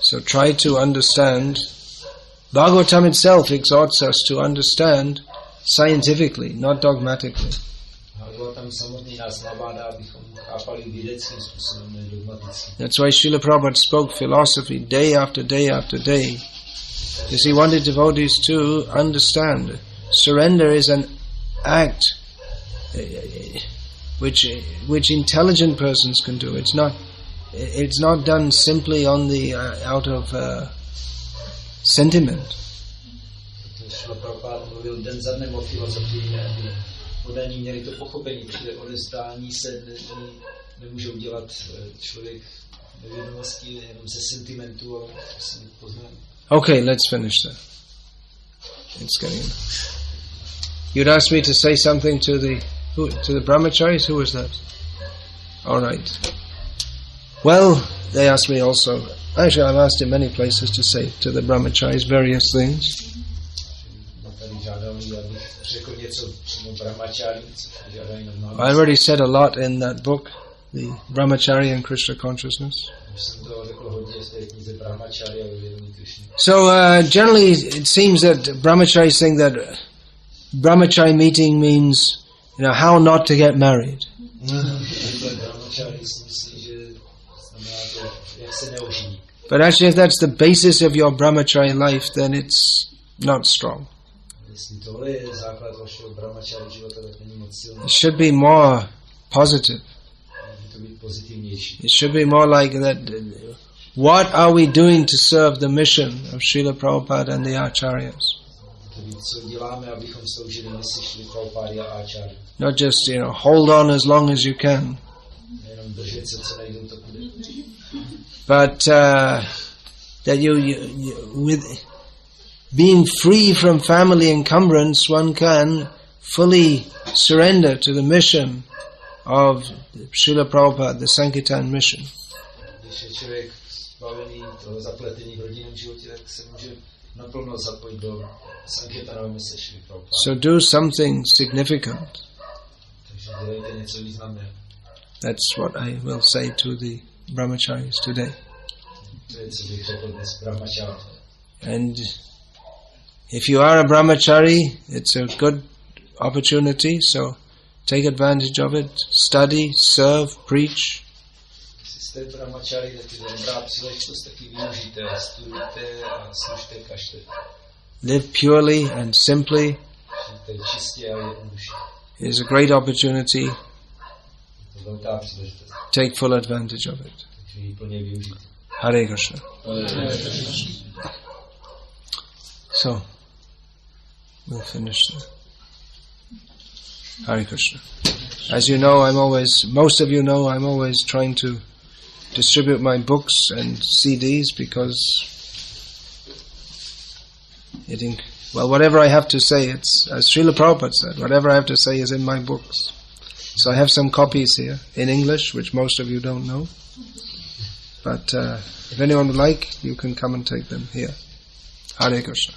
B: So try to understand Bhagavatam itself exhorts us to understand scientifically, not dogmatically.
E: Bhagavatam samotný nás nabádá, abychom chápali vědeckým způsobem, ne dogmaticky.
B: That's why Srila Prabhupada spoke philosophy day after day after day. Because he wanted devotees to understand. Surrender is an act which intelligent persons can do. It's not done simply on the out of sentiment.
E: Srila Prabhupada mluvil den za dnem o filozofii, aby moderní měli to pochopení, protože odevzdání se nemůže udělat člověk nevědomostí, jenom ze sentimentu, ale prostě poznání.
B: Okay, let's finish that. It's getting. You'd asked me to say something to the brahmacharis. Who was that? All right. Well, they asked me also. Actually, I've asked in many places to say to the brahmacharis various things. I already said a lot in that book, the Brahmachari and Krishna Consciousness. So generally, it seems that brahmacharis think that brahmachari meeting means, how not to get married. But actually, if that's the basis of your brahmachari life, then it's not strong. It should be more positive. It should be more like that. What are we doing to serve the mission of Srila Prabhupada and the Acharyas? Not just, hold on as long as you can. But that you with being free from family encumbrance, one can fully surrender to the mission of Srila Prabhupada, the Sankirtan mission. So do something significant. That's what I will say to the brahmacharis today. And if you are a brahmachari, it's a good opportunity, so take advantage of it. Study, serve, preach. Live purely and simply. It is a great opportunity. Take full advantage of it. Hare Krishna. So, we'll finish there. Hare Krishna. As you know, most of you know, I'm always trying to distribute my books and CDs because whatever I have to say, it's, as Srila Prabhupada said, whatever I have to say is in my books. So I have some copies here in English, which most of you don't know. But if anyone would like, you can come and take them here. Hare Krishna.